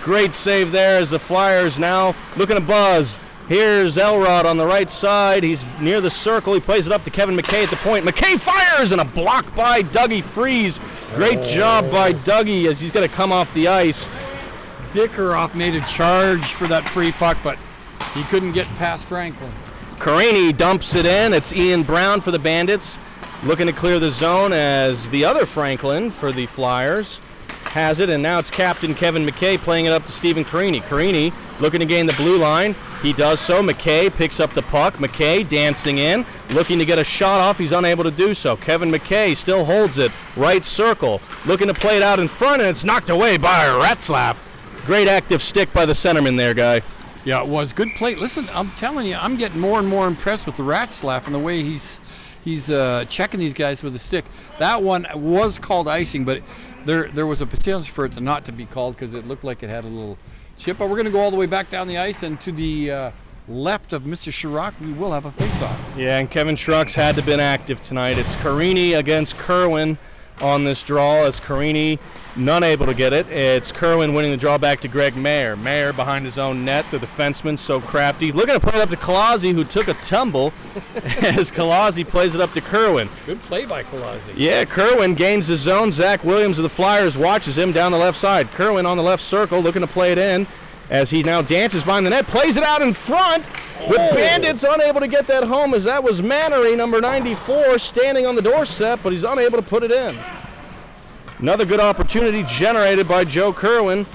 Great save there as the Flyers now looking to buzz. Here's Elrod on the right side. He's near the circle. He plays it up to Kevin McKay at the point. McKay fires, and a block by Dougie Freeze. Great job by Dougie as he's going to come off the ice. Dickeroff made a charge for that free puck, but he couldn't get past Franklin. Carini dumps it in. It's Ian Brown for the Bandits, looking to clear the zone as the other Franklin for the Flyers has it, and now it's Captain Kevin McKay playing it up to Stephen Carini. Carini looking to gain the blue line. He does so. McKay picks up the puck. McKay dancing in, looking to get a shot off. He's unable to do so. Kevin McKay still holds it. Right circle, looking to play it out in front, and it's knocked away by Ratzlaff. Great active stick by the centerman there, guy. Yeah, it was. Good play. Listen, I'm telling you, I'm getting more and more impressed with the Ratzlaff and the way he's checking these guys with a stick. That one was called icing, but there was a potential for it not to be called because it looked like it had a little chip. But we're going to go all the way back down the ice, and to the left of Mr. Sharrock, we will have a face-off. Yeah, and Kevin Sharrock's had to been active tonight. It's Carini against Kerwin on this draw as Carini none able to get it. It's Kerwin winning the draw back to Greg Mayer. Mayer behind his own net, the defenseman, so crafty. Looking to play it up to Kolazzi, who took a tumble as Kolazzi plays it up to Kerwin. Good play by Kolazzi. Yeah, Kerwin gains the zone. Zach Williams of the Flyers watches him down the left side. Kerwin on the left circle looking to play it in as he now dances behind the net, plays it out in front with Bandits unable to get that home as that was Mannery, number 94, standing on the doorstep, but he's unable to put it in. Another good opportunity generated by Joe Kerwin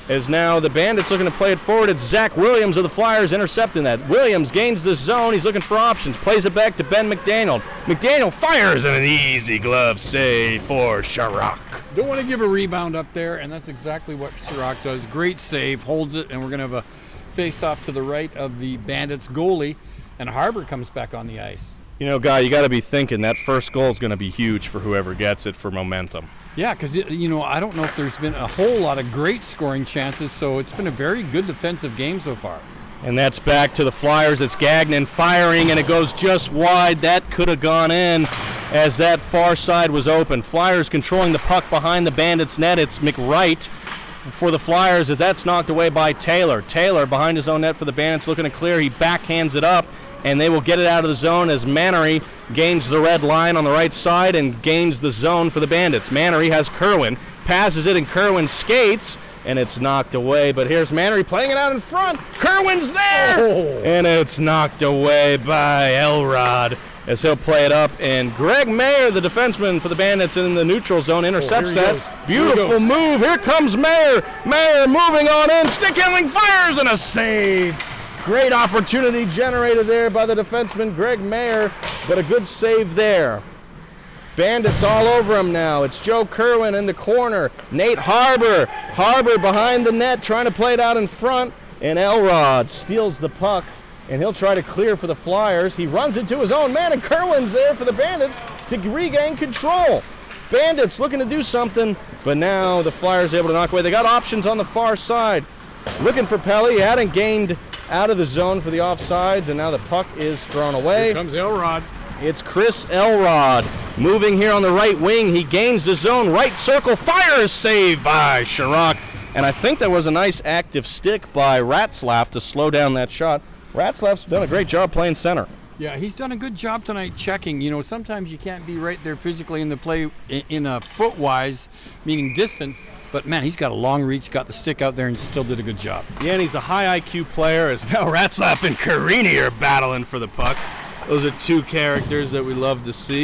as now the Bandits looking to play it forward. It's Zach Williams of the Flyers intercepting that. Williams gains the zone. He's looking for options. Plays it back to Ben McDaniel. McDaniel fires and an easy glove save for Sharrock. Don't want to give a rebound up there, and that's exactly what Sharrock does. Great save, holds it, and we're going to have a face-off to the right of the Bandits goalie, and Harbor comes back on the ice. You know, Guy, you got to be thinking that first goal is going to be huge for whoever gets it for momentum. Yeah, because, I don't know if there's been a whole lot of great scoring chances, so it's been a very good defensive game so far. And that's back to the Flyers. It's Gagnon firing, and it goes just wide. That could have gone in as that far side was open. Flyers controlling the puck behind the Bandits' net. It's McWright for the Flyers as that's knocked away by Taylor. Taylor behind his own net for the Bandits looking to clear. He backhands it up, and they will get it out of the zone as Mannery gains the red line on the right side and gains the zone for the Bandits. Mannery has Kerwin, passes it, and Kerwin skates, and it's knocked away. But here's Mannery playing it out in front. Kerwin's there! And it's knocked away by Elrod as he'll play it up. And Greg Mayer, the defenseman for the Bandits in the neutral zone, intercepts that. Beautiful move. Here comes Mayer. Mayer moving on in. Stick handling, fires, and a save. Great opportunity generated there by the defenseman Greg Mayer, but a good save there. Bandits all over him now. It's Joe Kerwin in the corner. Nate Harbor. Harbor behind the net trying to play it out in front, and Elrod steals the puck, and he'll try to clear for the Flyers. He runs into his own man, and Kerwin's there for the Bandits to regain control. Bandits looking to do something, but now the Flyers able to knock away. They got options on the far side. Looking for Pelly. He hadn't gained out of the zone for the offsides, and now the puck is thrown away. Here comes Elrod. It's Chris Elrod moving here on the right wing. He gains the zone, right circle, fires, saved by Sharrock. And I think that was a nice active stick by Ratzlaff to slow down that shot. Ratzlaff's done a great job playing center. Yeah, he's done a good job tonight checking. Sometimes you can't be right there physically in the play in a foot-wise, meaning distance. But, man, he's got a long reach, got the stick out there, and still did a good job. Yeah, and he's a high IQ player as now Ratzlaff and Carini are battling for the puck. Those are two characters that we love to see.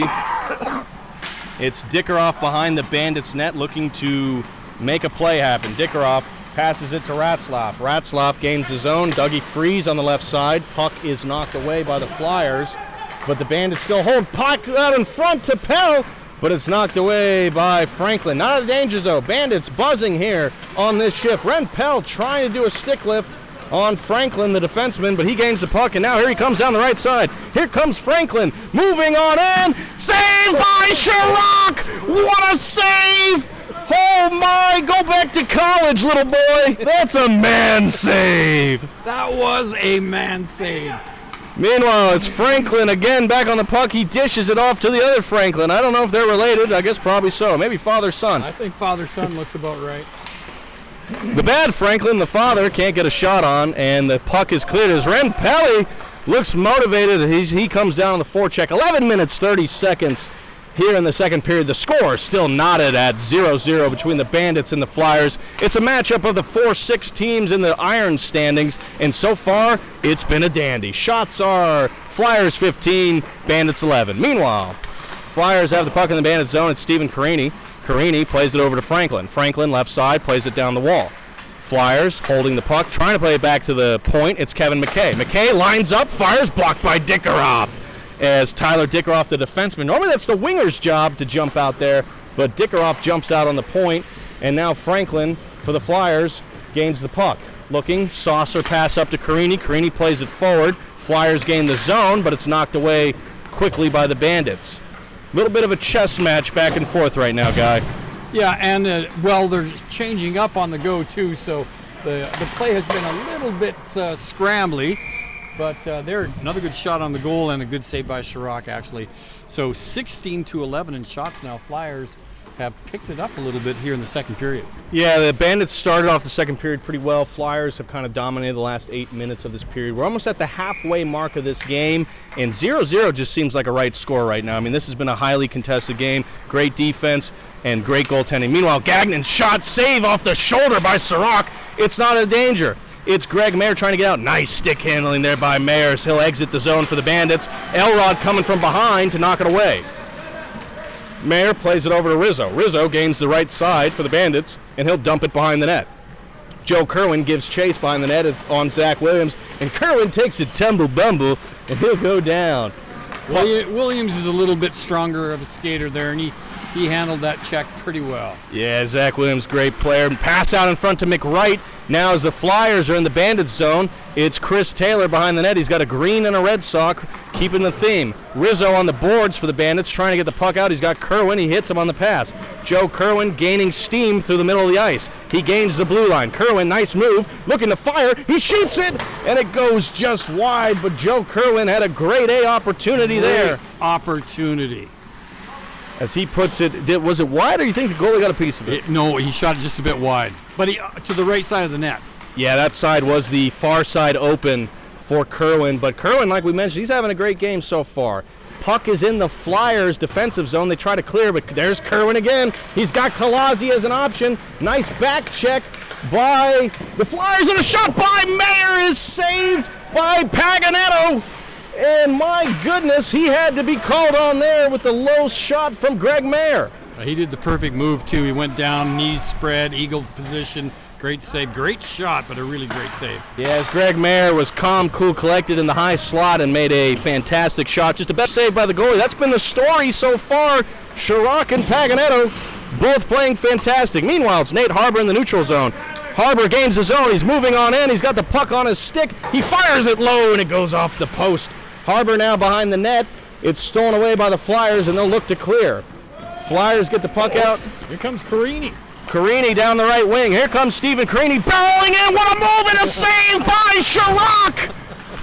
It's Dickeroff behind the Bandits' net looking to make a play happen. Dickeroff passes it to Ratzlaff. Ratzlaff gains the zone. Dougie Freeze on the left side. Puck is knocked away by the Flyers, but the Bandits still hold puck out in front to Pell, but it's knocked away by Franklin. Not out of danger, though. Bandits buzzing here on this shift. Ren Pell trying to do a stick lift, on Franklin, the defenseman, but he gains the puck, and now here he comes down the right side. Here comes Franklin, moving on in. Saved by Sherrock! What a save! Oh my, go back to college, little boy. That's a man save. That was a man save. Meanwhile, it's Franklin again back on the puck. He dishes it off to the other Franklin. I don't know if they're related. I guess probably so. Maybe father-son. I think father-son looks about right. The bad Franklin, the father, can't get a shot on, and the puck is cleared as Renpelli looks motivated. He comes down on the forecheck. 11 minutes, 30 seconds here in the second period. The score is still knotted at 0-0 between the Bandits and the Flyers. It's a matchup of the 4-6 teams in the iron standings, and so far, it's been a dandy. Shots are Flyers 15, Bandits 11. Meanwhile, Flyers have the puck in the Bandit zone. It's Stephen Carini. Carini plays it over to Franklin. Franklin, left side, plays it down the wall. Flyers holding the puck, trying to play it back to the point. It's Kevin McKay. McKay lines up, fires, blocked by Dickeroff. As Tyler Dickeroff, the defenseman. Normally that's the winger's job to jump out there, but Dickeroff jumps out on the point, and now Franklin, for the Flyers, gains the puck. Looking, saucer pass up to Carini. Carini plays it forward. Flyers gain the zone, but it's knocked away quickly by the Bandits. A little bit of a chess match back and forth right now, Guy. Yeah, and, well, they're changing up on the go, too, so the play has been a little bit scrambly. But there, another good shot on the goal and a good save by Sherrock, actually. So 16-11 in shots now. Flyers have picked it up a little bit here in the second period. Yeah, the Bandits started off the second period pretty well. Flyers have kind of dominated the last 8 minutes of this period. We're almost at the halfway mark of this game, and 0-0 just seems like a right score right now. I mean, this has been a highly contested game. Great defense and great goaltending. Meanwhile, Gagnon shot, save off the shoulder by Sherrock. It's not a danger. It's Greg Mayer trying to get out. Nice stick handling there by Mayer. He'll exit the zone for the Bandits. Elrod coming from behind to knock it away. Mayer plays it over to Rizzo. Rizzo gains the right side for the Bandits, and he'll dump it behind the net. Joe Kerwin gives chase behind the net on Zach Williams, and Kerwin takes it tumble-bumble, and he'll go down. Williams is a little bit stronger of a skater there, and he handled that check pretty well. Yeah, Zach Williams, great player. Pass out in front to McWright. Now as the Flyers are in the Bandit zone, it's Chris Taylor behind the net. He's got a green and a red sock, keeping the theme. Rizzo on the boards for the Bandits, trying to get the puck out. He's got Kerwin. He hits him on the pass. Joe Kerwin gaining steam through the middle of the ice. He gains the blue line. Kerwin, nice move, looking to fire. He shoots it, and it goes just wide, but Joe Kerwin had a grade A opportunity there. Great opportunity. As he puts it, was it wide, or you think the goalie got a piece of it? No, he shot it just a bit wide, but he to the right side of the net. Yeah, that side was the far side open for Kerwin, but Kerwin, like we mentioned, he's having a great game so far. Puck is in the Flyers' defensive zone. They try to clear, but there's Kerwin again. He's got Kalazzi as an option. Nice back check by the Flyers, and a shot by Mayer is saved by Paganetto. And my goodness, he had to be called on there with the low shot from Greg Mayer. He did the perfect move, too. He went down, knees spread, eagle position. Great save. Great shot, but a really great save. Yeah, as Greg Mayer was calm, cool, collected in the high slot and made a fantastic shot. Just a best save by the goalie. That's been the story so far. Sherrock and Paganetto both playing fantastic. Meanwhile, it's Nate Harbour in the neutral zone. Harbour gains the zone. He's moving on in. He's got the puck on his stick. He fires it low, and it goes off the post. Harbour now behind the net. It's stolen away by the Flyers, and they'll look to clear. Flyers get the puck out. Here comes Carini. Carini down the right wing. Here comes Stephen Carini barreling in. What a move and a save by Sherrock!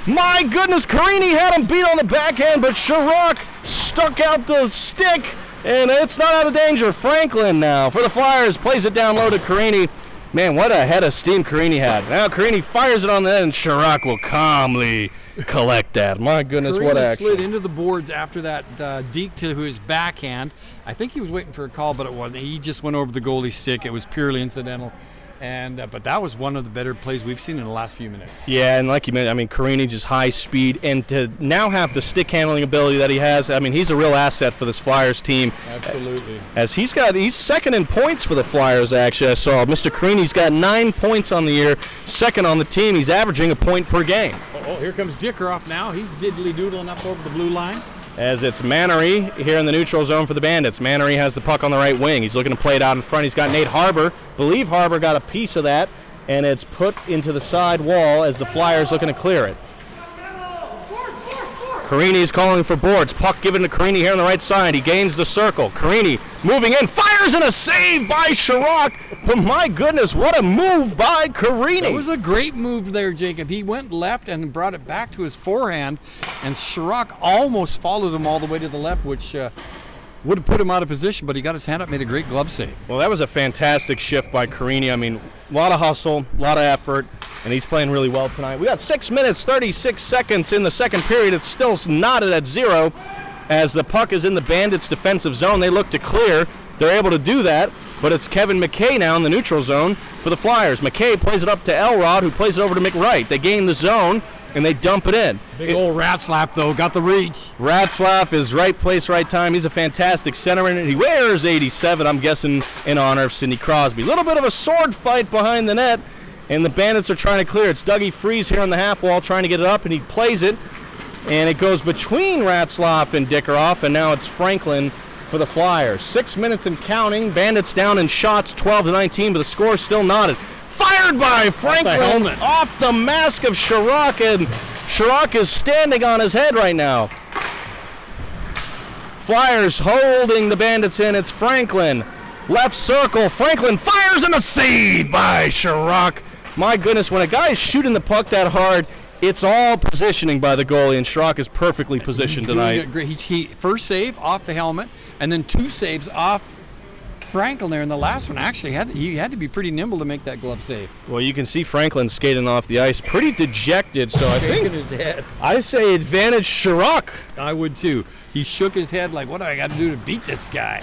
My goodness, Carini had him beat on the backhand, but Sherrock stuck out the stick, and it's not out of danger. Franklin now for the Flyers plays it down low to Carini. Man, what a head of steam Carini had. Now Carini fires it on the net, and Sherrock will calmly collect that. My goodness, Carini what action. slid into the boards after that deke to his backhand. I think he was waiting for a call, but it wasn't. He just went over the goalie's stick. It was purely incidental. And but that was one of the better plays we've seen in the last few minutes. Yeah, and like you mentioned, I mean, Carini just high speed, and to now have the stick handling ability that he has, I mean, he's a real asset for this Flyers team. Absolutely. As he's second in points for the Flyers, actually. I saw Mr. Carini's got 9 points on the year, second on the team. He's averaging a point per game. Oh, here comes Dickeroff now. He's diddly-doodling up over the blue line. As it's Mannery here in the neutral zone for the Bandits. Mannery has the puck on the right wing. He's looking to play it out in front. He's got Nate Harbour. Believe Harbour got a piece of that and it's put into the side wall as the Flyers looking to clear it. Carini's calling for boards. Puck given to Carini here on the right side. He gains the circle. Carini moving in, fires, and a save by Chirac. But my goodness, what a move by Carini. It was a great move there, Jacob. He went left and brought it back to his forehand, and Chirac almost followed him all the way to the left, which would have put him out of position, but he got his hand up, made a great glove save. Well, that was a fantastic shift by Carini. I mean, a lot of hustle, a lot of effort, and he's playing really well tonight. We got 6 minutes, 36 seconds in the second period. It's still knotted at 0 as the puck is in the Bandits' defensive zone. They look to clear. They're able to do that, but it's Kevin McKay now in the neutral zone for the Flyers. McKay plays it up to Elrod, who plays it over to McWright. They gain the zone, and they dump it in. Big old Ratzlaff, though, got the reach. Ratzlaff is right place, right time. He's a fantastic centerman, and he wears 87, I'm guessing, in honor of Sidney Crosby. A little bit of a sword fight behind the net, and the Bandits are trying to clear. It's Dougie Freeze here on the half wall trying to get it up, and he plays it, and it goes between Ratzlaff and Dickeroff, and now it's Franklin for the Flyers. 6 minutes and counting. Bandits down in shots, 12-19, but the score's still knotted. Fired by Franklin off the mask of Chirac, and Chirac is standing on his head right now. Flyers holding the Bandits in. It's Franklin. Left circle. Franklin fires, and a save by Chirac. My goodness, when a guy is shooting the puck that hard, it's all positioning by the goalie, and Chirac is perfectly positioned tonight. He first save off the helmet, and then 2 saves off Franklin there in the last one. Actually, he had to be pretty nimble to make that glove save. Well, you can see Franklin skating off the ice, pretty dejected. So I think his head. I say advantage Chirac. I would too. He shook his head like, what do I got to do to beat this guy?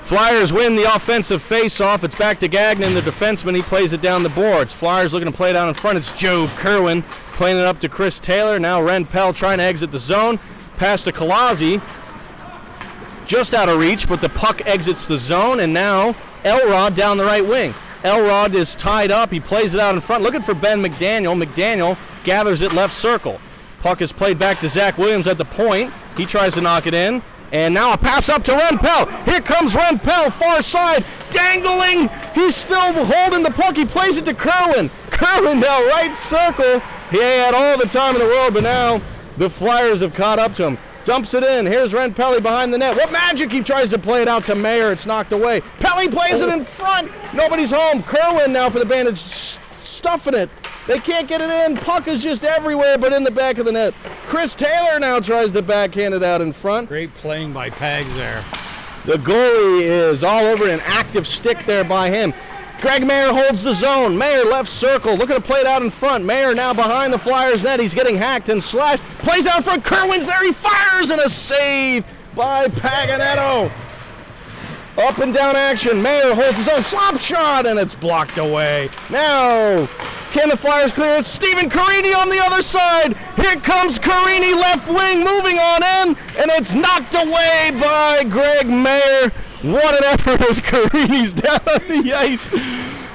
Flyers win the offensive face-off. It's back to Gagnon, the defenseman. He plays it down the boards. Flyers looking to play it out in front. It's Joe Kerwin playing it up to Chris Taylor. Now Ren Pell trying to exit the zone. Pass to Kolazzi. Just out of reach, but the puck exits the zone, and now Elrod down the right wing. Elrod is tied up. He plays it out in front, looking for Ben McDaniel. McDaniel gathers it left circle. Puck is played back to Zach Williams at the point. He tries to knock it in, and now a pass up to Ren Pell. Here comes Ren Pell, far side, dangling. He's still holding the puck. He plays it to Kerwin. Kerwin now right circle. He had all the time in the world, but now the Flyers have caught up to him. Dumps it in. Here's Ren Pelly behind the net. What magic! He tries to play it out to Mayer. It's knocked away. Pelly plays it in front. Nobody's home. Kerwin now for the Bandits, stuffing it. They can't get it in. Puck is just everywhere but in the back of the net. Chris Taylor now tries to backhand it out in front. Great playing by Pags there. The goalie is all over an active stick there by him. Greg Mayer holds the zone. Mayer left circle, looking to play it out in front. Mayer now behind the Flyers net. He's getting hacked and slashed. Plays out in front. Kerwin's there. He fires, and a save by Paganetto. Up and down action. Mayer holds his own slop shot, and it's blocked away. Now, can the Flyers clear it? Stephen Carini on the other side. Here comes Carini, left wing, moving on in, and it's knocked away by Greg Mayer. What an effort as Carini's down on the ice.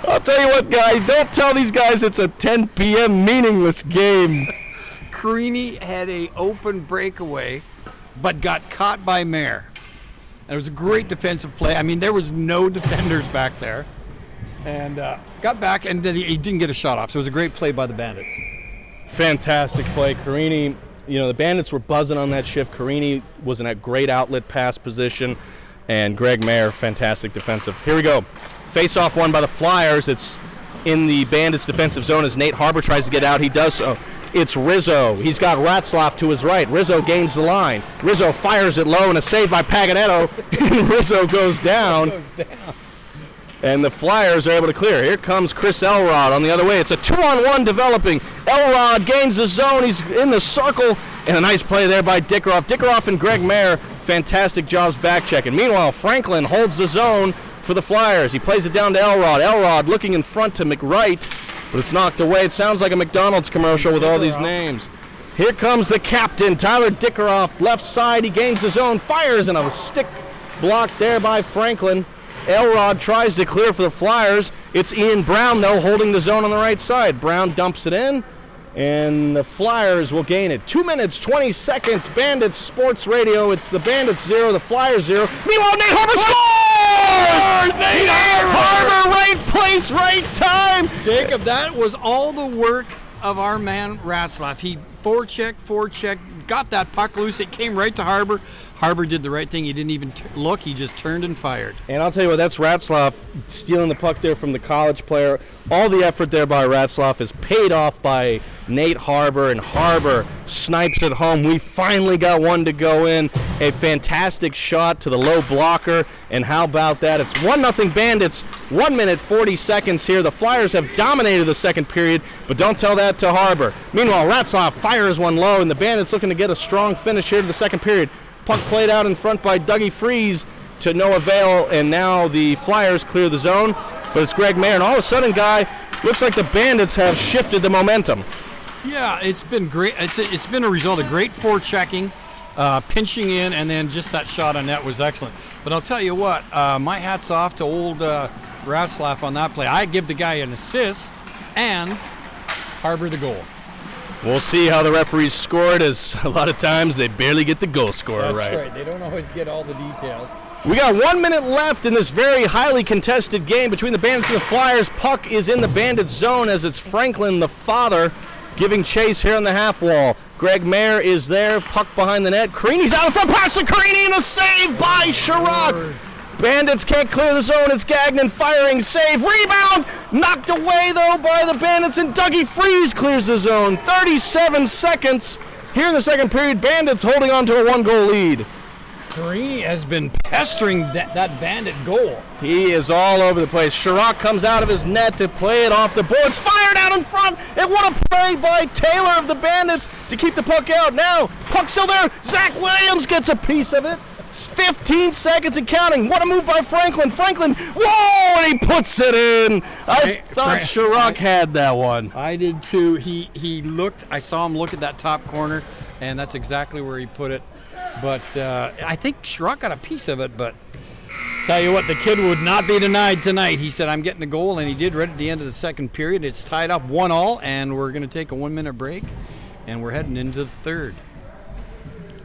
I'll tell you what, guys, don't tell these guys it's a 10 p.m. meaningless game. Carini had a open breakaway, but got caught by Mayer. And it was a great defensive play. I mean, there was no defenders back there. And got back, and then he didn't get a shot off. So it was a great play by the Bandits. Fantastic play. Carini, the Bandits were buzzing on that shift. Carini was in a great outlet pass position. And Greg Mayer, fantastic defensive. Here we go. Face-off won by the Flyers. It's in the Bandits' defensive zone as Nate Harbor tries to get out. He does so. It's Rizzo. He's got Ratzlaff to his right. Rizzo gains the line. Rizzo fires it low, and a save by Paganetto. And Rizzo goes down. And the Flyers are able to clear. Here comes Chris Elrod on the other way. It's a 2-on-1 developing. Elrod gains the zone. He's in the circle. And a nice play there by Dickeroff. Dickeroff and Greg Mayer, fantastic jobs back checking. Meanwhile, Franklin holds the zone for the Flyers. He plays it down to Elrod. Elrod looking in front to McWright, but it's knocked away. It sounds like a McDonald's commercial with all these names. Here comes the captain, Tyler Dickeroff, left side. He gains the zone, fires, and a stick blocked there by Franklin. Elrod tries to clear for the Flyers. It's Ian Brown, though, holding the zone on the right side. Brown dumps it in, and the Flyers will gain it. 2 minutes, 20 seconds. Bandits Sports Radio. It's the Bandits 0, the Flyers 0. Meanwhile, Nate Harbor scores! Nate Harbor, right place, right time. Jacob, that was all the work of our man Ratzlaff. He forechecked, got that puck loose. It came right to Harbor. Harbor did the right thing. He didn't even look. He just turned and fired. And I'll tell you what, that's Ratzlaff stealing the puck there from the college player. All the effort there by Ratzlaff is paid off by Nate Harbor, and Harbor snipes it home. We finally got one to go in. A fantastic shot to the low blocker, and how about that? It's 1-0 Bandits, 1 minute 40 seconds here. The Flyers have dominated the second period, but don't tell that to Harbor. Meanwhile, Ratzlaff fires one low, and the Bandits looking to get a strong finish here to the second period. Puck played out in front by Dougie Freeze to no avail, and now the Flyers clear the zone, but it's Greg Mayer, and all of a sudden, Guy, looks like the Bandits have shifted the momentum. Yeah, it's been great. It's been a result of great forechecking, pinching in, and then just that shot on net was excellent. But I'll tell you what, my hat's off to old Ratzlaff on that play. I give the guy an assist and Harbor the goal. We'll see how the referees score it, as a lot of times they barely get the goal scorer right. That's right. They don't always get all the details. We got 1 minute left in this very highly contested game between the Bandits and the Flyers. Puck is in the Bandits zone as it's Franklin, the father, giving chase here on the half wall. Greg Mayer is there, puck behind the net. Carini's out in front, pass to Carini, and a save by Sherrod. Bandits can't clear the zone. It's Gagnon firing, save, rebound, knocked away though by the Bandits, and Dougie Freeze clears the zone. 37 seconds here in the second period. Bandits holding on to a 1-goal lead. Carini has been pestering that Bandit goal. He is all over the place. Sherrod comes out of his net to play it off the boards, fired out in front, and what a play by Taylor of the Bandits to keep the puck out. Now, puck still there. Zach Williams gets a piece of it. 15 seconds and counting. What a move by Franklin. Franklin, whoa, and he puts it in. I thought Sherrod had that one. I did too. He looked, I saw him look at that top corner, and that's exactly where he put it. But I think Sherrod got a piece of it, but tell you what, the kid would not be denied tonight. He said, I'm getting a goal, and he did right at the end of the second period. It's tied up 1-1, and we're going to take a 1-minute break, and we're heading into the third.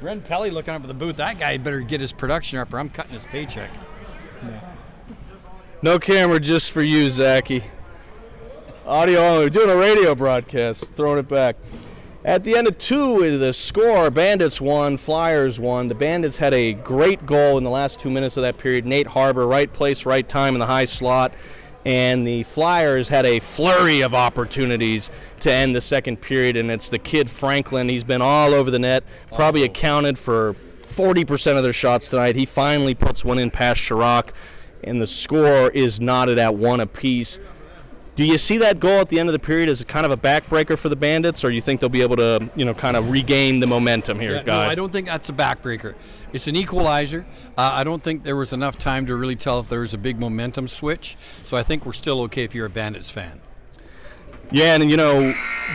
Ren Pelly looking up at the booth. That guy better get his production up or I'm cutting his paycheck. No camera just for you, Zachy. Audio only. We're doing a radio broadcast. Throwing it back. At the end of two, the score, Bandits won, Flyers won. The Bandits had a great goal in the last 2 minutes of that period. Nate Harbor, right place, right time in the high slot. And the Flyers had a flurry of opportunities to end the second period, and it's the kid Franklin. He's been all over the net, probably accounted for 40% of their shots tonight. He finally puts one in past Sherrod, and the score is knotted at 1 apiece. Do you see that goal at the end of the period as kind of a backbreaker for the Bandits, or you think they'll be able to, kind of regain the momentum here, Guy? No, I don't think that's a backbreaker. It's an equalizer. I don't think there was enough time to really tell if there was a big momentum switch, so I think we're still okay if you're a Bandits fan. Yeah, and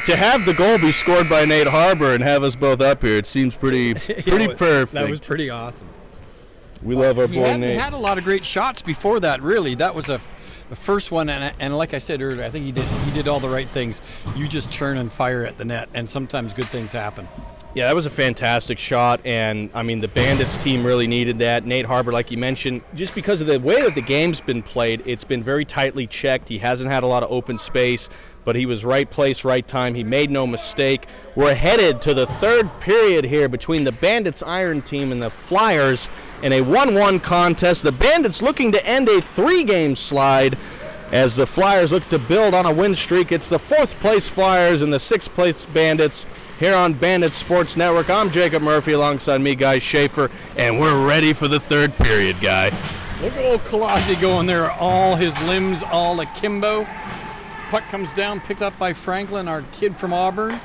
to have the goal be scored by Nate Harbor and have us both up here, it seems pretty perfect. That was pretty awesome. We love our boy Nate. He had a lot of great shots before that, really. That was the first one, and like I said earlier, I think he did all the right things. You just turn and fire at the net, and sometimes good things happen. Yeah, that was a fantastic shot, and, the Bandits team really needed that. Nate Harbor, like you mentioned, just because of the way that the game's been played, it's been very tightly checked. He hasn't had a lot of open space, but he was right place, right time. He made no mistake. We're headed to the third period here between the Bandits Iron Team and the Flyers in a 1-1 contest. The Bandits looking to end a 3-game slide as the Flyers look to build on a win streak. It's the 4th place Flyers and the 6th place Bandits here on Bandits Sports Network. I'm Jacob Murphy alongside me, Guy Schaefer, and we're ready for the third period, Guy. Look at old Colossi going there, all his limbs all akimbo. Puck comes down, picked up by Franklin, our kid from Auburn,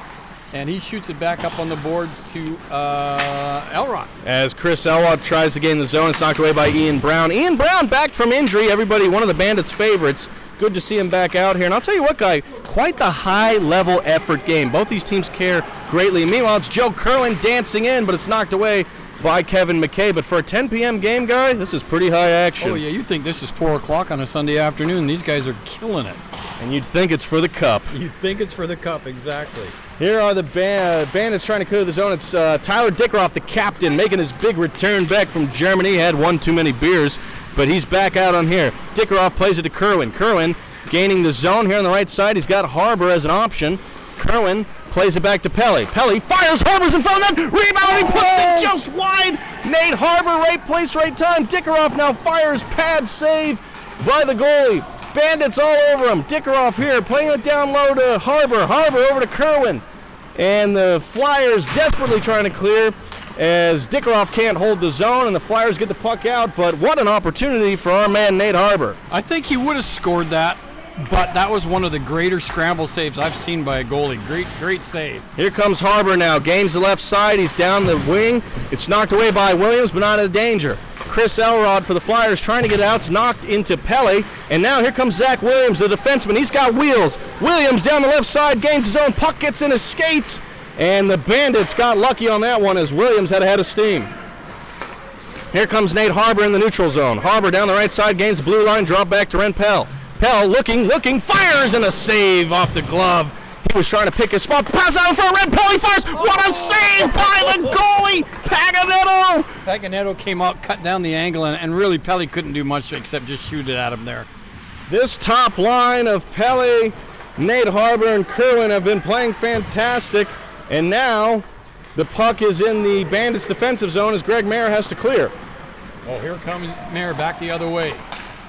and he shoots it back up on the boards to Elrod. As Chris Elrod tries to gain the zone, it's knocked away by Ian Brown. Ian Brown back from injury, everybody, one of the Bandits' favorites. Good to see him back out here. And I'll tell you what, Guy, quite the high-level effort game. Both these teams care greatly. Meanwhile, it's Joe Kerwin dancing in, but it's knocked away by Kevin McKay. But for a 10 p.m. game, Guy, this is pretty high action. Oh, yeah, you'd think this is 4 o'clock on a Sunday afternoon. These guys are killing it. And you'd think it's for the Cup. You'd think it's for the Cup, exactly. Here are the Bandits trying to clear the zone. It's Tyler Dickeroff, the captain, making his big return back from Germany. He had one too many beers, but he's back out on here. Dickeroff plays it to Kerwin. Kerwin gaining the zone here on the right side. He's got Harbor as an option. Kerwin plays it back to Pelly. Pelly fires, Harbor's in front of them. Rebound, he puts it just wide. Nate Harbor, right place, right time. Dickeroff now fires, pad save by the goalie. Bandits all over him. Dickeroff here playing it down low to Harbor. Harbor over to Kerwin. And the Flyers desperately trying to clear as Dickeroff can't hold the zone and the Flyers get the puck out. But what an opportunity for our man Nate Harbor. I think he would have scored that, but that was one of the greater scramble saves I've seen by a goalie. Great save. Here comes Harbor now. Gains the left side. He's down the wing. It's knocked away by Williams, but not in danger. Chris Elrod for the Flyers trying to get it out. It's knocked into Pelly. And now here comes Zach Williams, the defenseman. He's got wheels. Williams down the left side, gains his own. Puck gets in his skates. And the Bandits got lucky on that one as Williams had a head of steam. Here comes Nate Harbor in the neutral zone. Harbor down the right side, gains the blue line, drop back to Ren Pell. Pell looking, fires, and a save off the glove. He was trying to pick his spot. Pass out in front of Red Pelly fires. What a save by the goalie, Paganetto. Paganetto came out, cut down the angle, and really Pelly couldn't do much except just shoot it at him there. This top line of Pelly, Nate Harbor, and Kerwin have been playing fantastic. And now the puck is in the Bandits' defensive zone as Greg Mayer has to clear. Oh, here comes Mayer back the other way.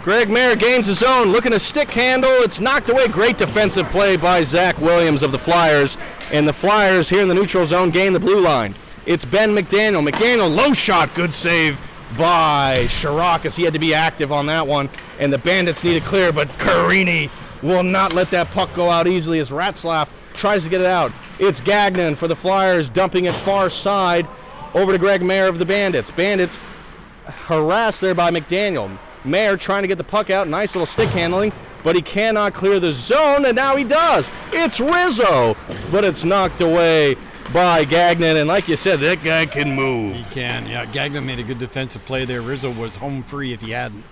Greg Mayer gains his own, looking to stick handle. It's knocked away. Great defensive play by Zach Williams of the Flyers. And the Flyers here in the neutral zone gain the blue line. It's Ben McDaniel. McDaniel, low shot, good save by Chirac as he had to be active on that one. And the Bandits need to clear, but Carini will not let that puck go out easily as Ratzlaff tries to get it out. It's Gagnon for the Flyers, dumping it far side over to Greg Mayer of the Bandits. Bandits harassed there by McDaniel. Mayer trying to get the puck out, nice little stick handling, but he cannot clear the zone, and now he does. It's Rizzo, but it's knocked away by Gagnon, and like you said, that guy can move. He can, yeah. Gagnon made a good defensive play there. Rizzo was home free if he hadn't.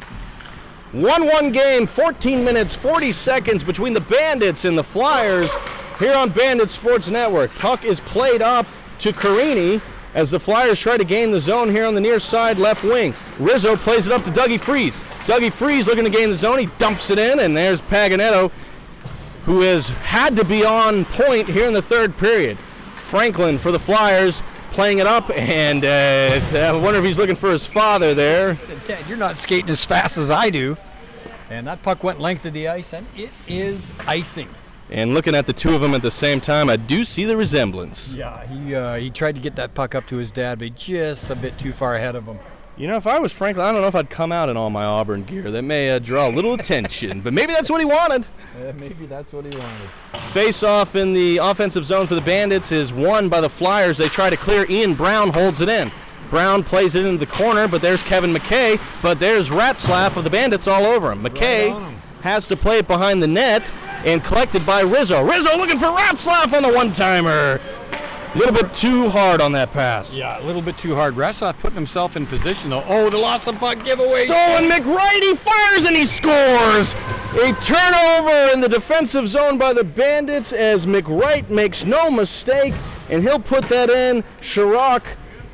1-1 game, 14 minutes, 40 seconds between the Bandits and the Flyers here on Bandits Sports Network. Puck is played up to Carini as the Flyers try to gain the zone here on the near side left wing. Rizzo plays it up to Dougie Freeze. Dougie Freeze looking to gain the zone. He dumps it in, and there's Paganetto, who has had to be on point here in the third period. Franklin for the Flyers playing it up, and I wonder if he's looking for his father there. He said, Dad, you're not skating as fast as I do. And that puck went length of the ice, and it is icing. And looking at the two of them at the same time, I do see the resemblance. Yeah, he tried to get that puck up to his dad, but just a bit too far ahead of him. You know, if I was Franklin, I don't know if I'd come out in all my Auburn gear. That may draw a little attention, but maybe that's what he wanted. Maybe that's what he wanted. Face-off in the offensive zone for the Bandits is won by the Flyers. They try to clear. Ian Brown holds it in. Brown plays it into the corner, but there's Kevin McKay, but there's Ratzlaff of the Bandits all over him. McKay has to play it behind the net and collected by Rizzo. Rizzo looking for Ratzlaff on the one-timer. A little bit too hard on that pass. Yeah, a little bit too hard. Ratzlaff putting himself in position, though. Oh, the lost the puck giveaway. Stolen McWright, he fires and he scores. A turnover in the defensive zone by the Bandits as McWright makes no mistake, and he'll put that in. Chirac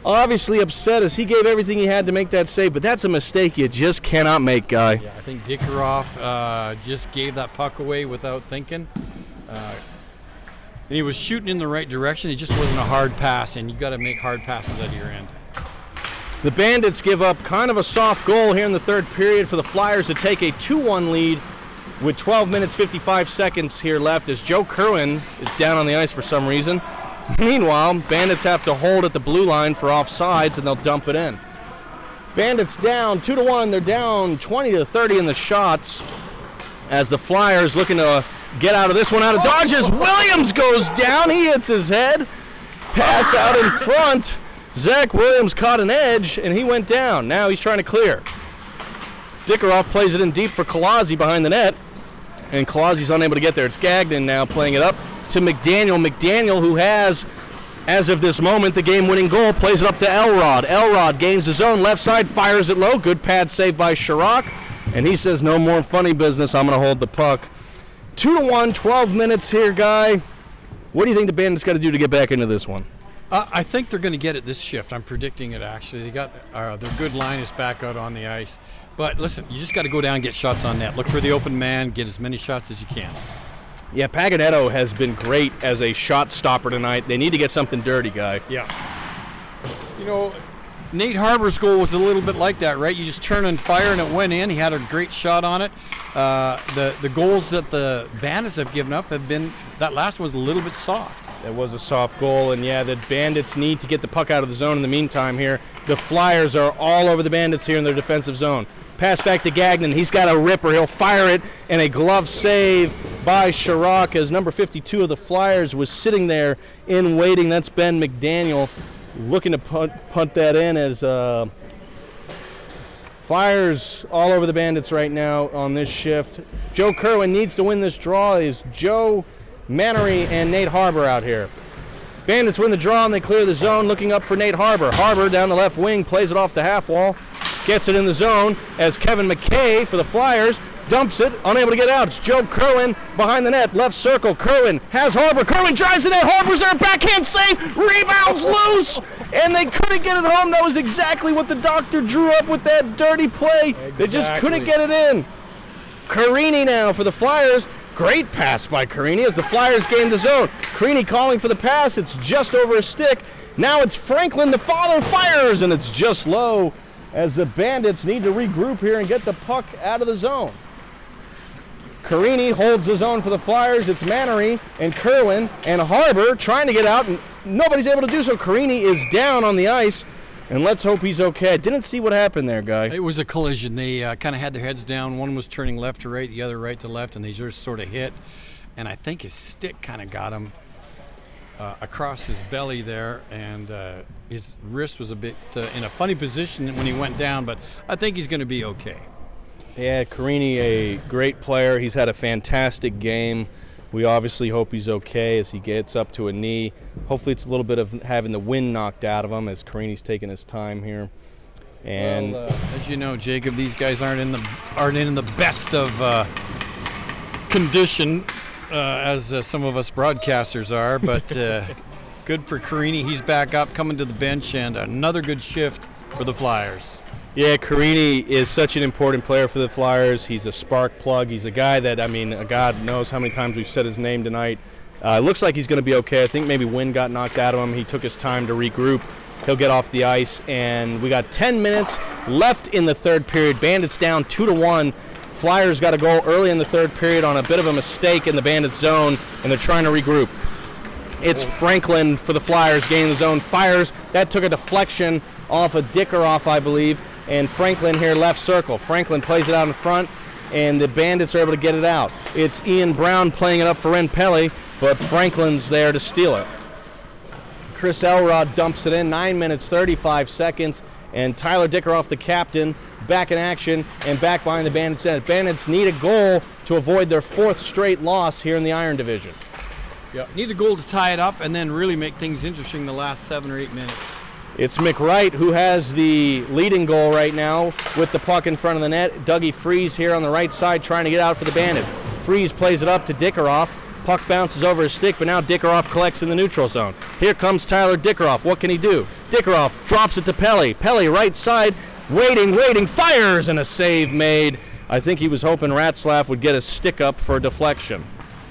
obviously upset as he gave everything he had to make that save, but that's a mistake you just cannot make, Guy. Yeah, I think Dickeroff just gave that puck away without thinking. And he was shooting in the right direction. It just wasn't a hard pass, and you got to make hard passes out of your end. The Bandits give up kind of a soft goal here in the third period for the Flyers to take a 2-1 lead with 12 minutes, 55 seconds here left as Joe Kerwin is down on the ice for some reason. Meanwhile, Bandits have to hold at the blue line for offsides, and they'll dump it in. Bandits down 2-1. They're down 20-30 in the shots as the Flyers looking to get out of this one out of dodge as Williams goes down. He hits his head. Pass out in front. Zach Williams caught an edge, and he went down. Now he's trying to clear. Dickeroff plays it in deep for Colazzi behind the net, and Colazzi's unable to get there. It's Gagnon now playing it up to McDaniel. McDaniel, who has, as of this moment, the game-winning goal, plays it up to Elrod. Elrod gains his own left side, fires it low. Good pad save by Chirac, and he says, no more funny business. I'm going to hold the puck. 2-1, 12 minutes here, Guy. What do you think the Bandits got to do to get back into this one? I think they're going to get it this shift. I'm predicting it, actually. They got their good line is back out on the ice. But listen, you just got to go down and get shots on net. Look for the open man, get as many shots as you can. Yeah, Paganetto has been great as a shot stopper tonight. They need to get something dirty, guy. Yeah. You know, Nate Harbor's goal was a little bit like that, right? You just turn and fire, and it went in. He had a great shot on it. The goals that the Bandits have given up have been, that last one was a little bit soft. It was a soft goal, and yeah, the Bandits need to get the puck out of the zone in the meantime here. The Flyers are all over the Bandits here in their defensive zone. Pass back to Gagnon. He's got a ripper. He'll fire it, and a glove save by Chirac as number 52 of the Flyers was sitting there in waiting. That's Ben McDaniel looking to punt that in as Flyers all over the Bandits right now on this shift. Joe Kerwin needs to win this draw. Is Joe Mannery and Nate Harbor out here. Bandits win the draw and they clear the zone, looking up for Nate Harbor. Harbor down the left wing, plays it off the half wall, gets it in the zone as Kevin McKay for the Flyers dumps it, unable to get out. It's Joe Kerwin behind the net, left circle. Kerwin has Harbor. Kerwin drives the net. Harbor's there, backhand save, rebounds loose, and they couldn't get it home. That was exactly what the doctor drew up with that dirty play. Exactly. They just couldn't get it in. Carini now for the Flyers. Great pass by Carini as the Flyers gain the zone. Carini calling for the pass. It's just over a stick. Now it's Franklin, the father, fires, and it's just low as the Bandits need to regroup here and get the puck out of the zone. Carini holds the zone for the Flyers. It's Mannery and Kerwin and Harbor trying to get out, and nobody's able to do so. Carini is down on the ice, and let's hope he's okay. I didn't see what happened there, Guy. It was a collision. They kind of had their heads down. One was turning left to right, the other right to left, and they just sort of hit. And I think his stick kind of got him across his belly there, and his wrist was a bit in a funny position when he went down, but I think he's going to be okay. Yeah, Carini, a great player. He's had a fantastic game. We obviously hope he's okay as he gets up to a knee. Hopefully it's a little bit of having the wind knocked out of him as Carini's taking his time here. And well, as you know, Jacob, these guys aren't in the best of condition as some of us broadcasters are, but good for Carini. He's back up, coming to the bench, and another good shift for the Flyers. Yeah, Carini is such an important player for the Flyers. He's a spark plug. He's a guy that, God knows how many times we've said his name tonight. It looks like he's going to be okay. I think maybe wind got knocked out of him. He took his time to regroup. He'll get off the ice, and we got 10 minutes left in the third period. Bandits down 2-1. Flyers got a goal early in the third period on a bit of a mistake in the Bandits zone, and they're trying to regroup. It's Franklin for the Flyers gaining the zone. Fires. That took a deflection off of Dickeroff, I believe. And Franklin here left circle. Franklin plays it out in front, and the Bandits are able to get it out. It's Ian Brown playing it up for Renpelli, but Franklin's there to steal it. Chris Elrod dumps it in, 9 minutes, 35 seconds, and Tyler Dickeroff, the captain, back in action and back behind the Bandits net. Bandits need a goal to avoid their fourth straight loss here in the Iron Division. Yep. Need a goal to tie it up and then really make things interesting the last 7 or 8 minutes. It's McWright who has the leading goal right now with the puck in front of the net. Dougie Freeze here on the right side trying to get out for the Bandits. Freeze plays it up to Dickeroff. Puck bounces over his stick, but now Dickeroff collects in the neutral zone. Here comes Tyler Dickeroff. What can he do? Dickeroff drops it to Pelly. Pelly right side, waiting, fires, and a save made. I think he was hoping Ratzlaff would get a stick up for a deflection.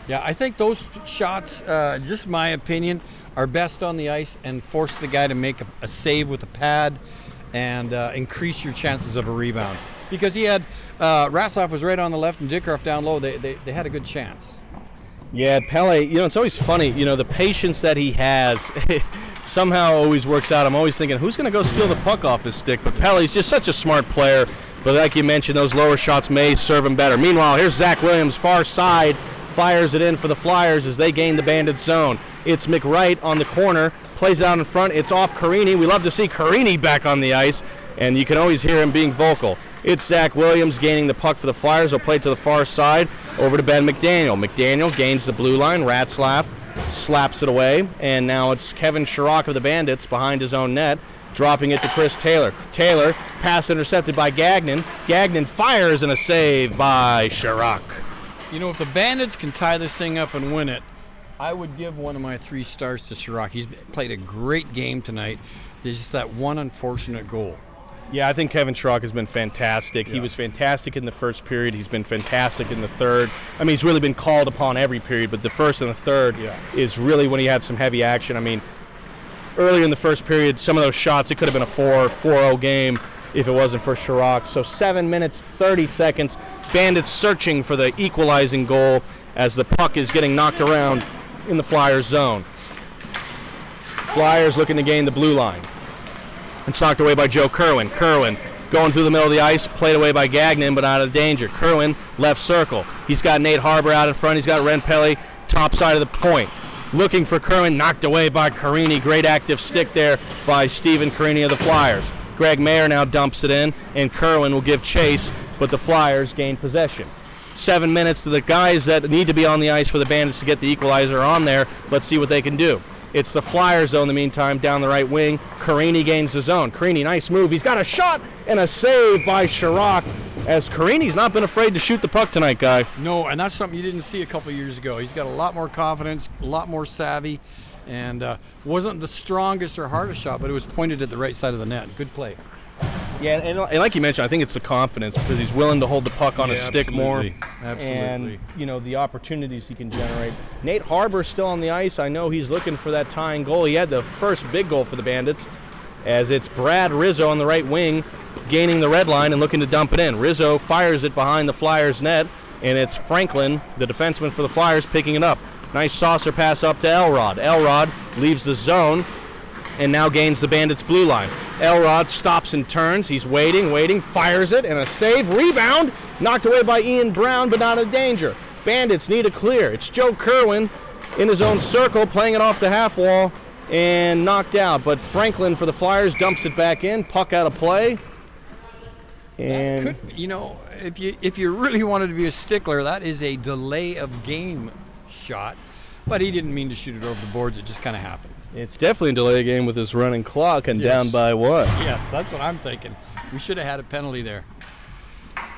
Yeah, I think those shots, just my opinion, are best on the ice and force the guy to make a save with a pad and increase your chances of a rebound. Because he had, Ratzlaff was right on the left and Dickeroff down low. They had a good chance. Yeah, Pele, it's always funny, the patience that he has somehow always works out. I'm always thinking, who's going to go steal the puck off his stick? But Pele's just such a smart player. But like you mentioned, those lower shots may serve him better. Meanwhile, here's Zach Williams, far side, fires it in for the Flyers as they gain the Bandit zone. It's McWright on the corner, plays out in front. It's off Carini. We love to see Carini back on the ice, and you can always hear him being vocal. It's Zach Williams gaining the puck for the Flyers. They'll play it to the far side, over to Ben McDaniel. McDaniel gains the blue line. Ratzlaff slaps it away, and now it's Kevin Chirac of the Bandits behind his own net, dropping it to Chris Taylor. Taylor, pass intercepted by Gagnon. Gagnon fires, and a save by Chirac. If the Bandits can tie this thing up and win it, I would give one of my 3 stars to Chirac. He's played a great game tonight. There's just that one unfortunate goal. Yeah, I think Kevin Schrock has been fantastic. Yeah. He was fantastic in the first period. He's been fantastic in the third. I mean, he's really been called upon every period, but the first and the third is really when he had some heavy action. I mean, early in the first period, some of those shots, it could have been a 4-0 game if it wasn't for Schrock. So 7 minutes, 30 seconds. Bandits searching for the equalizing goal as the puck is getting knocked around in the Flyers zone. Flyers looking to gain the blue line. It's knocked away by Joe Kerwin. Kerwin going through the middle of the ice, played away by Gagnon, but out of danger. Kerwin, left circle. He's got Nate Harbour out in front. He's got Ren Pelly, top side of the point. Looking for Kerwin, knocked away by Carini. Great active stick there by Stephen Carini of the Flyers. Greg Mayer now dumps it in, and Kerwin will give chase, but the Flyers gain possession. 7 minutes to the guys that need to be on the ice for the Bandits to get the equalizer on there. Let's see what they can do. It's the Flyers zone in the meantime, down the right wing. Carini gains the zone. Carini, nice move. He's got a shot and a save by Schrock, as Carini's not been afraid to shoot the puck tonight, Guy. No, and that's something you didn't see a couple years ago. He's got a lot more confidence, a lot more savvy, and wasn't the strongest or hardest shot, but it was pointed at the right side of the net. Good play. Yeah, and like you mentioned, I think it's the confidence because he's willing to hold the puck on his stick more. Absolutely. And, you know, the opportunities he can generate. Nate Harbour still on the ice. I know he's looking for that tying goal. He had the first big goal for the Bandits, as it's Brad Rizzo on the right wing gaining the red line and looking to dump it in. Rizzo fires it behind the Flyers net, and it's Franklin, the defenseman for the Flyers, picking it up. Nice saucer pass up to Elrod. Elrod leaves the zone and now gains the Bandits' blue line. Elrod stops and turns. He's waiting, fires it, and a save. Rebound, knocked away by Ian Brown, but not in danger. Bandits need a clear. It's Joe Kerwin in his own circle, playing it off the half wall, and knocked out. But Franklin for the Flyers dumps it back in, puck out of play. And That could, you know, if you really wanted to be a stickler, that is a delay of game shot. But he didn't mean to shoot it over the boards. It just kind of happened. it's definitely a delay game with this running clock and Yes. down by what? Yes, that's what I'm thinking. We should have had a penalty there.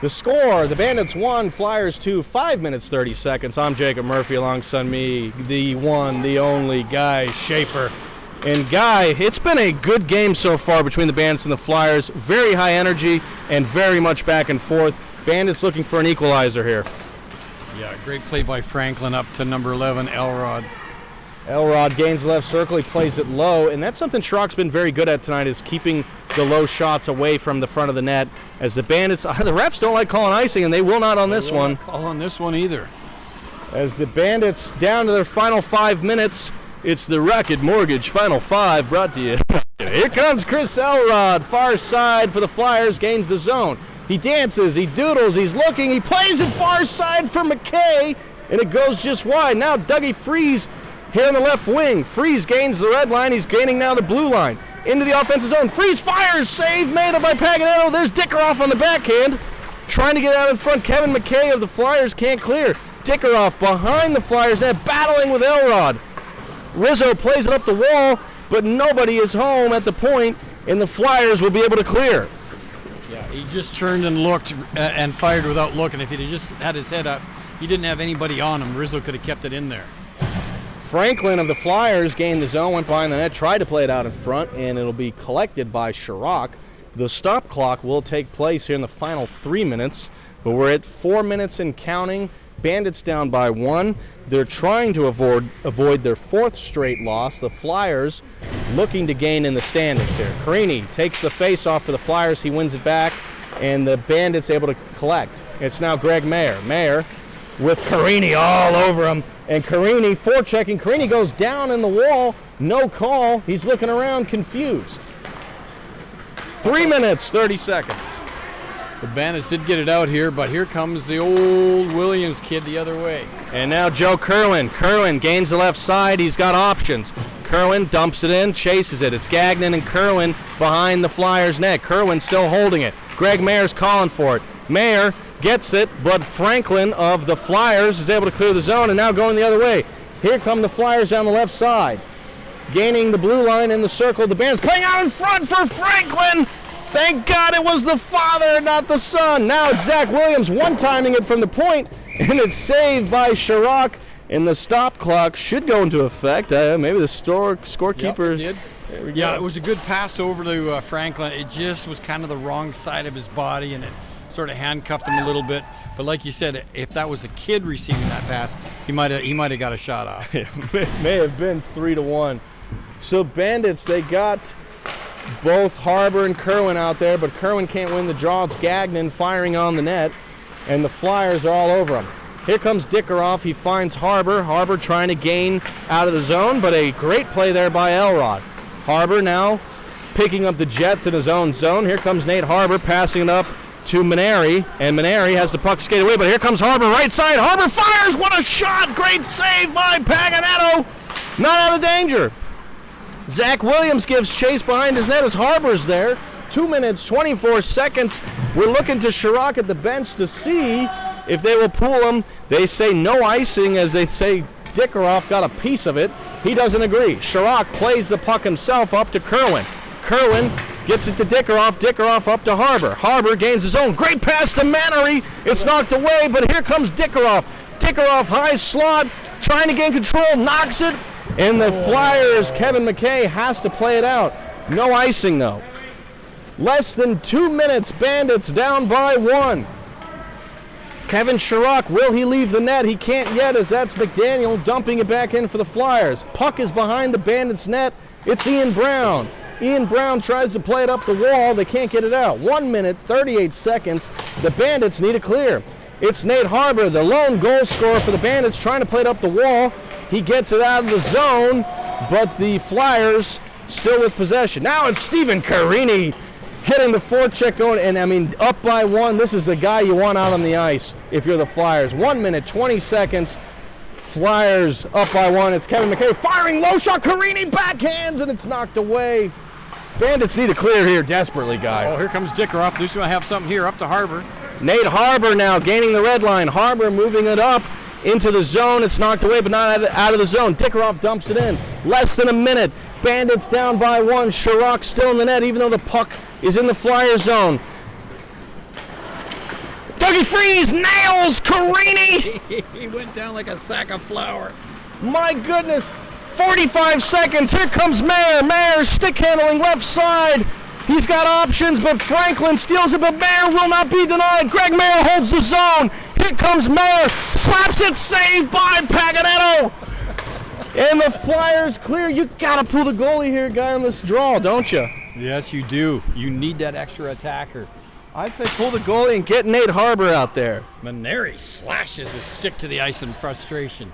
The score, the Bandits 1, Flyers 2, 5 minutes, 30 seconds. I'm Jacob Murphy, alongside me, the one, the only Guy Schaefer. And Guy, it's been a good game so far between the Bandits and the Flyers. Very high energy and very much back and forth. Bandits looking for an equalizer here. Yeah, great play by Franklin up to number 11, Elrod. Elrod gains the left circle, he plays it low, and that's something Schrock's been very good at tonight, is keeping the low shots away from the front of the net. As the Bandits, the refs don't like calling icing, and they will not on this one. Not call on this one either. As the Bandits down to their final 5 minutes, it's the Rocket Mortgage Final 5 brought to you. Here comes Chris Elrod, far side for the Flyers, gains the zone. He dances, he doodles, he's looking, he plays it far side for McKay, and it goes just wide. Now Dougie Freeze here in the left wing. Freeze gains the red line, he's gaining now the blue line. Into the offensive zone, Freeze fires, save made by Paganetto. There's Dickeroff on the backhand, trying to get out in front. Kevin McKay of the Flyers can't clear. Dickeroff behind the Flyers net, battling with Elrod. Rizzo plays it up the wall, but nobody is home at the point, and the Flyers will be able to clear. Yeah, he just turned and looked and fired without looking. If he'd just had his head up, he didn't have anybody on him. Rizzo could have kept it in there. Franklin of the Flyers gained the zone, went behind the net, tried to play it out in front, and it'll be collected by Schrock. The stop clock will take place here in the final 3 minutes, but we're at 4 minutes and counting. Bandits down by 1. They're trying to avoid their 4th straight loss. The Flyers looking to gain in the standings here. Carini takes the face off for the Flyers. He wins it back, and the Bandits able to collect. It's now Greg Mayer. Mayer with Carini all over him. And Carini forechecking. Carini goes down in the wall. No call. He's looking around confused. 3 minutes, 30 seconds. The Bandits did get it out here, but here comes the old Williams kid the other way. And now Joe Kerwin. Kerwin gains the left side. He's got options. Kerwin dumps it in, chases it. It's Gagnon and Kerwin behind the Flyers' net. Kerwin still holding it. Greg Mayer's calling for it. Mayer gets it, but Franklin of the Flyers is able to clear the zone and now going the other way. Here come the Flyers down the left side. Gaining the blue line in the circle. The Bandits playing out in front for Franklin. Thank God it was the father, not the son. Now it's Zach Williams one-timing it from the point, and it's saved by Schrock, and the stop clock should go into effect. Maybe the scorekeeper Yeah, it was a good pass over to Franklin. It just was kind of the wrong side of his body, and it sort of handcuffed him a little bit. But like you said, if that was a kid receiving that pass, he might have got a shot off. It may have been 3-1. So Bandits, they got both Harbor and Kerwin out there, but Kerwin can't win the draw. It's Gagnon firing on the net, and the Flyers are all over him. Here comes Dickeroff. He finds Harbor. Harbor trying to gain out of the zone, but a great play there by Elrod. Harbor now picking up the Jets in his own zone. Here comes Nate Harbor passing it up to Maneri, and Maneri has the puck skate away, but here comes Harbor right side. Harbor fires. What a shot. Great save by Paganetto. Not out of danger. Zach Williams gives chase behind his net as Harbor's there. 2 minutes, 24 seconds. We're looking to Chirac at the bench to see if they will pull him. They say no icing, as they say Dickeroff got a piece of it. He doesn't agree. Chirac plays the puck himself up to Kerwin. Kerwin gets it to Dickeroff. Dickeroff up to Harbor. Harbor gains his own. Great pass to Maneri. It's knocked away, but here comes Dickeroff. Dickeroff, high slot, trying to gain control, knocks it. And the Flyers, Kevin McKay, has to play it out. No icing, though. Less than 2 minutes, Bandits down by 1. Kevin Chirac, will he leave the net? He can't yet, as that's McDaniel dumping it back in for the Flyers. Puck is behind the Bandits' net. It's Ian Brown. Ian Brown tries to play it up the wall. They can't get it out. 1 minute, 38 seconds. The Bandits need a clear. It's Nate Harbor, the lone goal scorer for the Bandits, trying to play it up the wall. He gets it out of the zone, but the Flyers still with possession. Now it's Stephen Carini hitting the forecheck going, and I mean, up by 1. This is the guy you want out on the ice if you're the Flyers. 1 minute, 20 seconds. Flyers up by 1. It's Kevin McKay firing low shot. Carini backhands, and it's knocked away. Bandits need a clear here desperately, guy. Oh, here comes Dickeroff. This one have something here up to Harbor. Nate Harbor now gaining the red line. Harbor moving it up into the zone. It's knocked away, but not out of the zone. Dickeroff dumps it in. Less than a minute. Bandits down by 1. Chirac still in the net, even though the puck is in the Flyer zone. Dougie Freeze nails Carini. He went down like a sack of flour. My goodness. 45 seconds. Here comes Mayer. Mayer stick handling left side. He's got options, but Franklin steals it, but Mayer will not be denied. Greg Mayer holds the zone. Here comes Mayer. Slaps it. Saved by Paganetto. And the Flyers clear. You got to pull the goalie here, guy, on this draw, don't you? Yes, you do. You need that extra attacker. I'd say pull the goalie and get Nate Harbor out there. Maneri slashes his stick to the ice in frustration.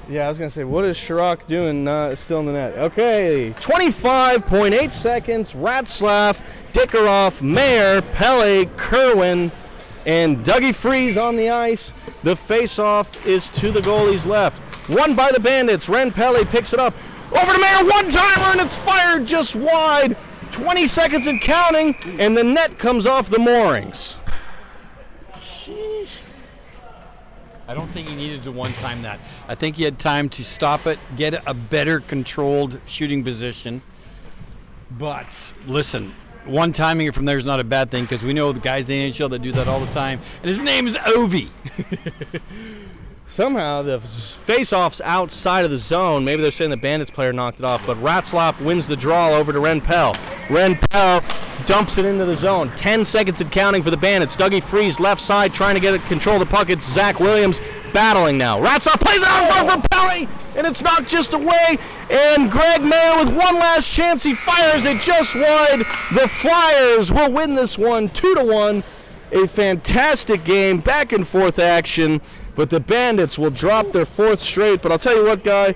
Yeah, I was going to say, what is Chirac doing still in the net? Okay, 25.8 seconds. Ratzlaff, Dickeroff, Mayer, Pele, Kerwin, and Dougie Freeze on the ice. The face-off is to the goalie's left. Won by the Bandits. Ren Pele picks it up. Over to Mayer, one-timer, and it's fired just wide. 20 seconds and counting, and the net comes off the moorings. I don't think he needed to one-time that. I think he had time to stop it, get a better controlled shooting position. But listen, one-timing it from there is not a bad thing, because we know the guys in the NHL that do that all the time, and his name is Ovi. Somehow the face-off's outside of the zone. Maybe they're saying the Bandits player knocked it off, but Ratzlaff wins the draw over to Ren Pell. Ren Pell dumps it into the zone. 10 seconds and counting for the Bandits. Dougie Freeze left side trying to get it, control the puck. It's Zach Williams battling now. Ratzlaff plays it out in front for Pele, and it's knocked just away. And Greg Mayer with one last chance. He fires it just wide. The Flyers will win this one 2-1. A fantastic game, back and forth action. But the Bandits will drop their 4th straight. But I'll tell you what, Guy,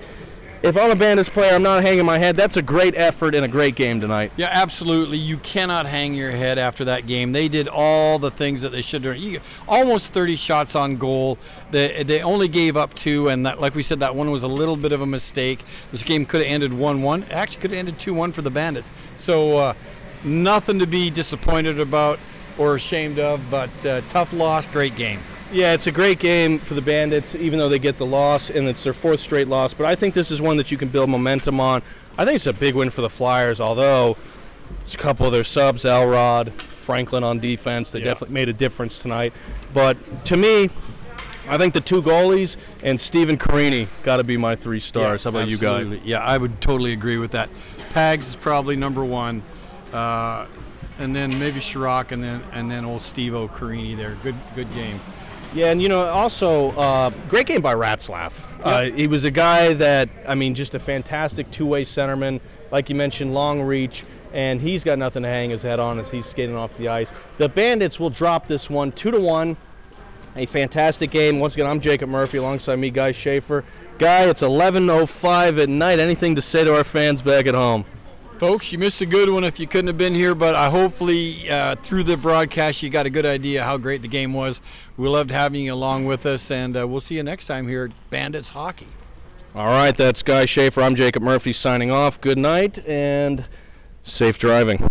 if I'm a Bandits player, I'm not hanging my head. That's a great effort and a great game tonight. Yeah, absolutely. You cannot hang your head after that game. They did all the things that they should do. Almost 30 shots on goal. They only gave up 2, and that, like we said, that one was a little bit of a mistake. This game could have ended 1-1. It actually could have ended 2-1 for the Bandits. So nothing to be disappointed about or ashamed of, but tough loss, great game. Yeah, it's a great game for the Bandits, even though they get the loss, and it's their 4th straight loss. But I think this is one that you can build momentum on. I think it's a big win for the Flyers, although it's a couple of their subs, Elrod, Franklin on defense. They definitely made a difference tonight. But to me, I think the 2 goalies and Steven Carini got to be my 3 stars. How about absolutely. you guys? Yeah, I would totally agree with that. Pags is probably number 1, and then maybe Chirac, and then old Steve-O Carini there. Good game. Yeah, and also great game by Ratzlaff. He was a guy that, just a fantastic two-way centerman. Like you mentioned, long reach, and he's got nothing to hang his head on as he's skating off the ice. The Bandits will drop this one 2-1. A fantastic game. Once again, I'm Jacob Murphy alongside me, Guy Schaefer. Guy, it's 11:05 at night. Anything to say to our fans back at home? Folks, you missed a good one if you couldn't have been here, but hopefully through the broadcast you got a good idea how great the game was. We loved having you along with us, and we'll see you next time here at Bandits Hockey. All right, that's Guy Schaefer. I'm Jacob Murphy signing off. Good night and safe driving.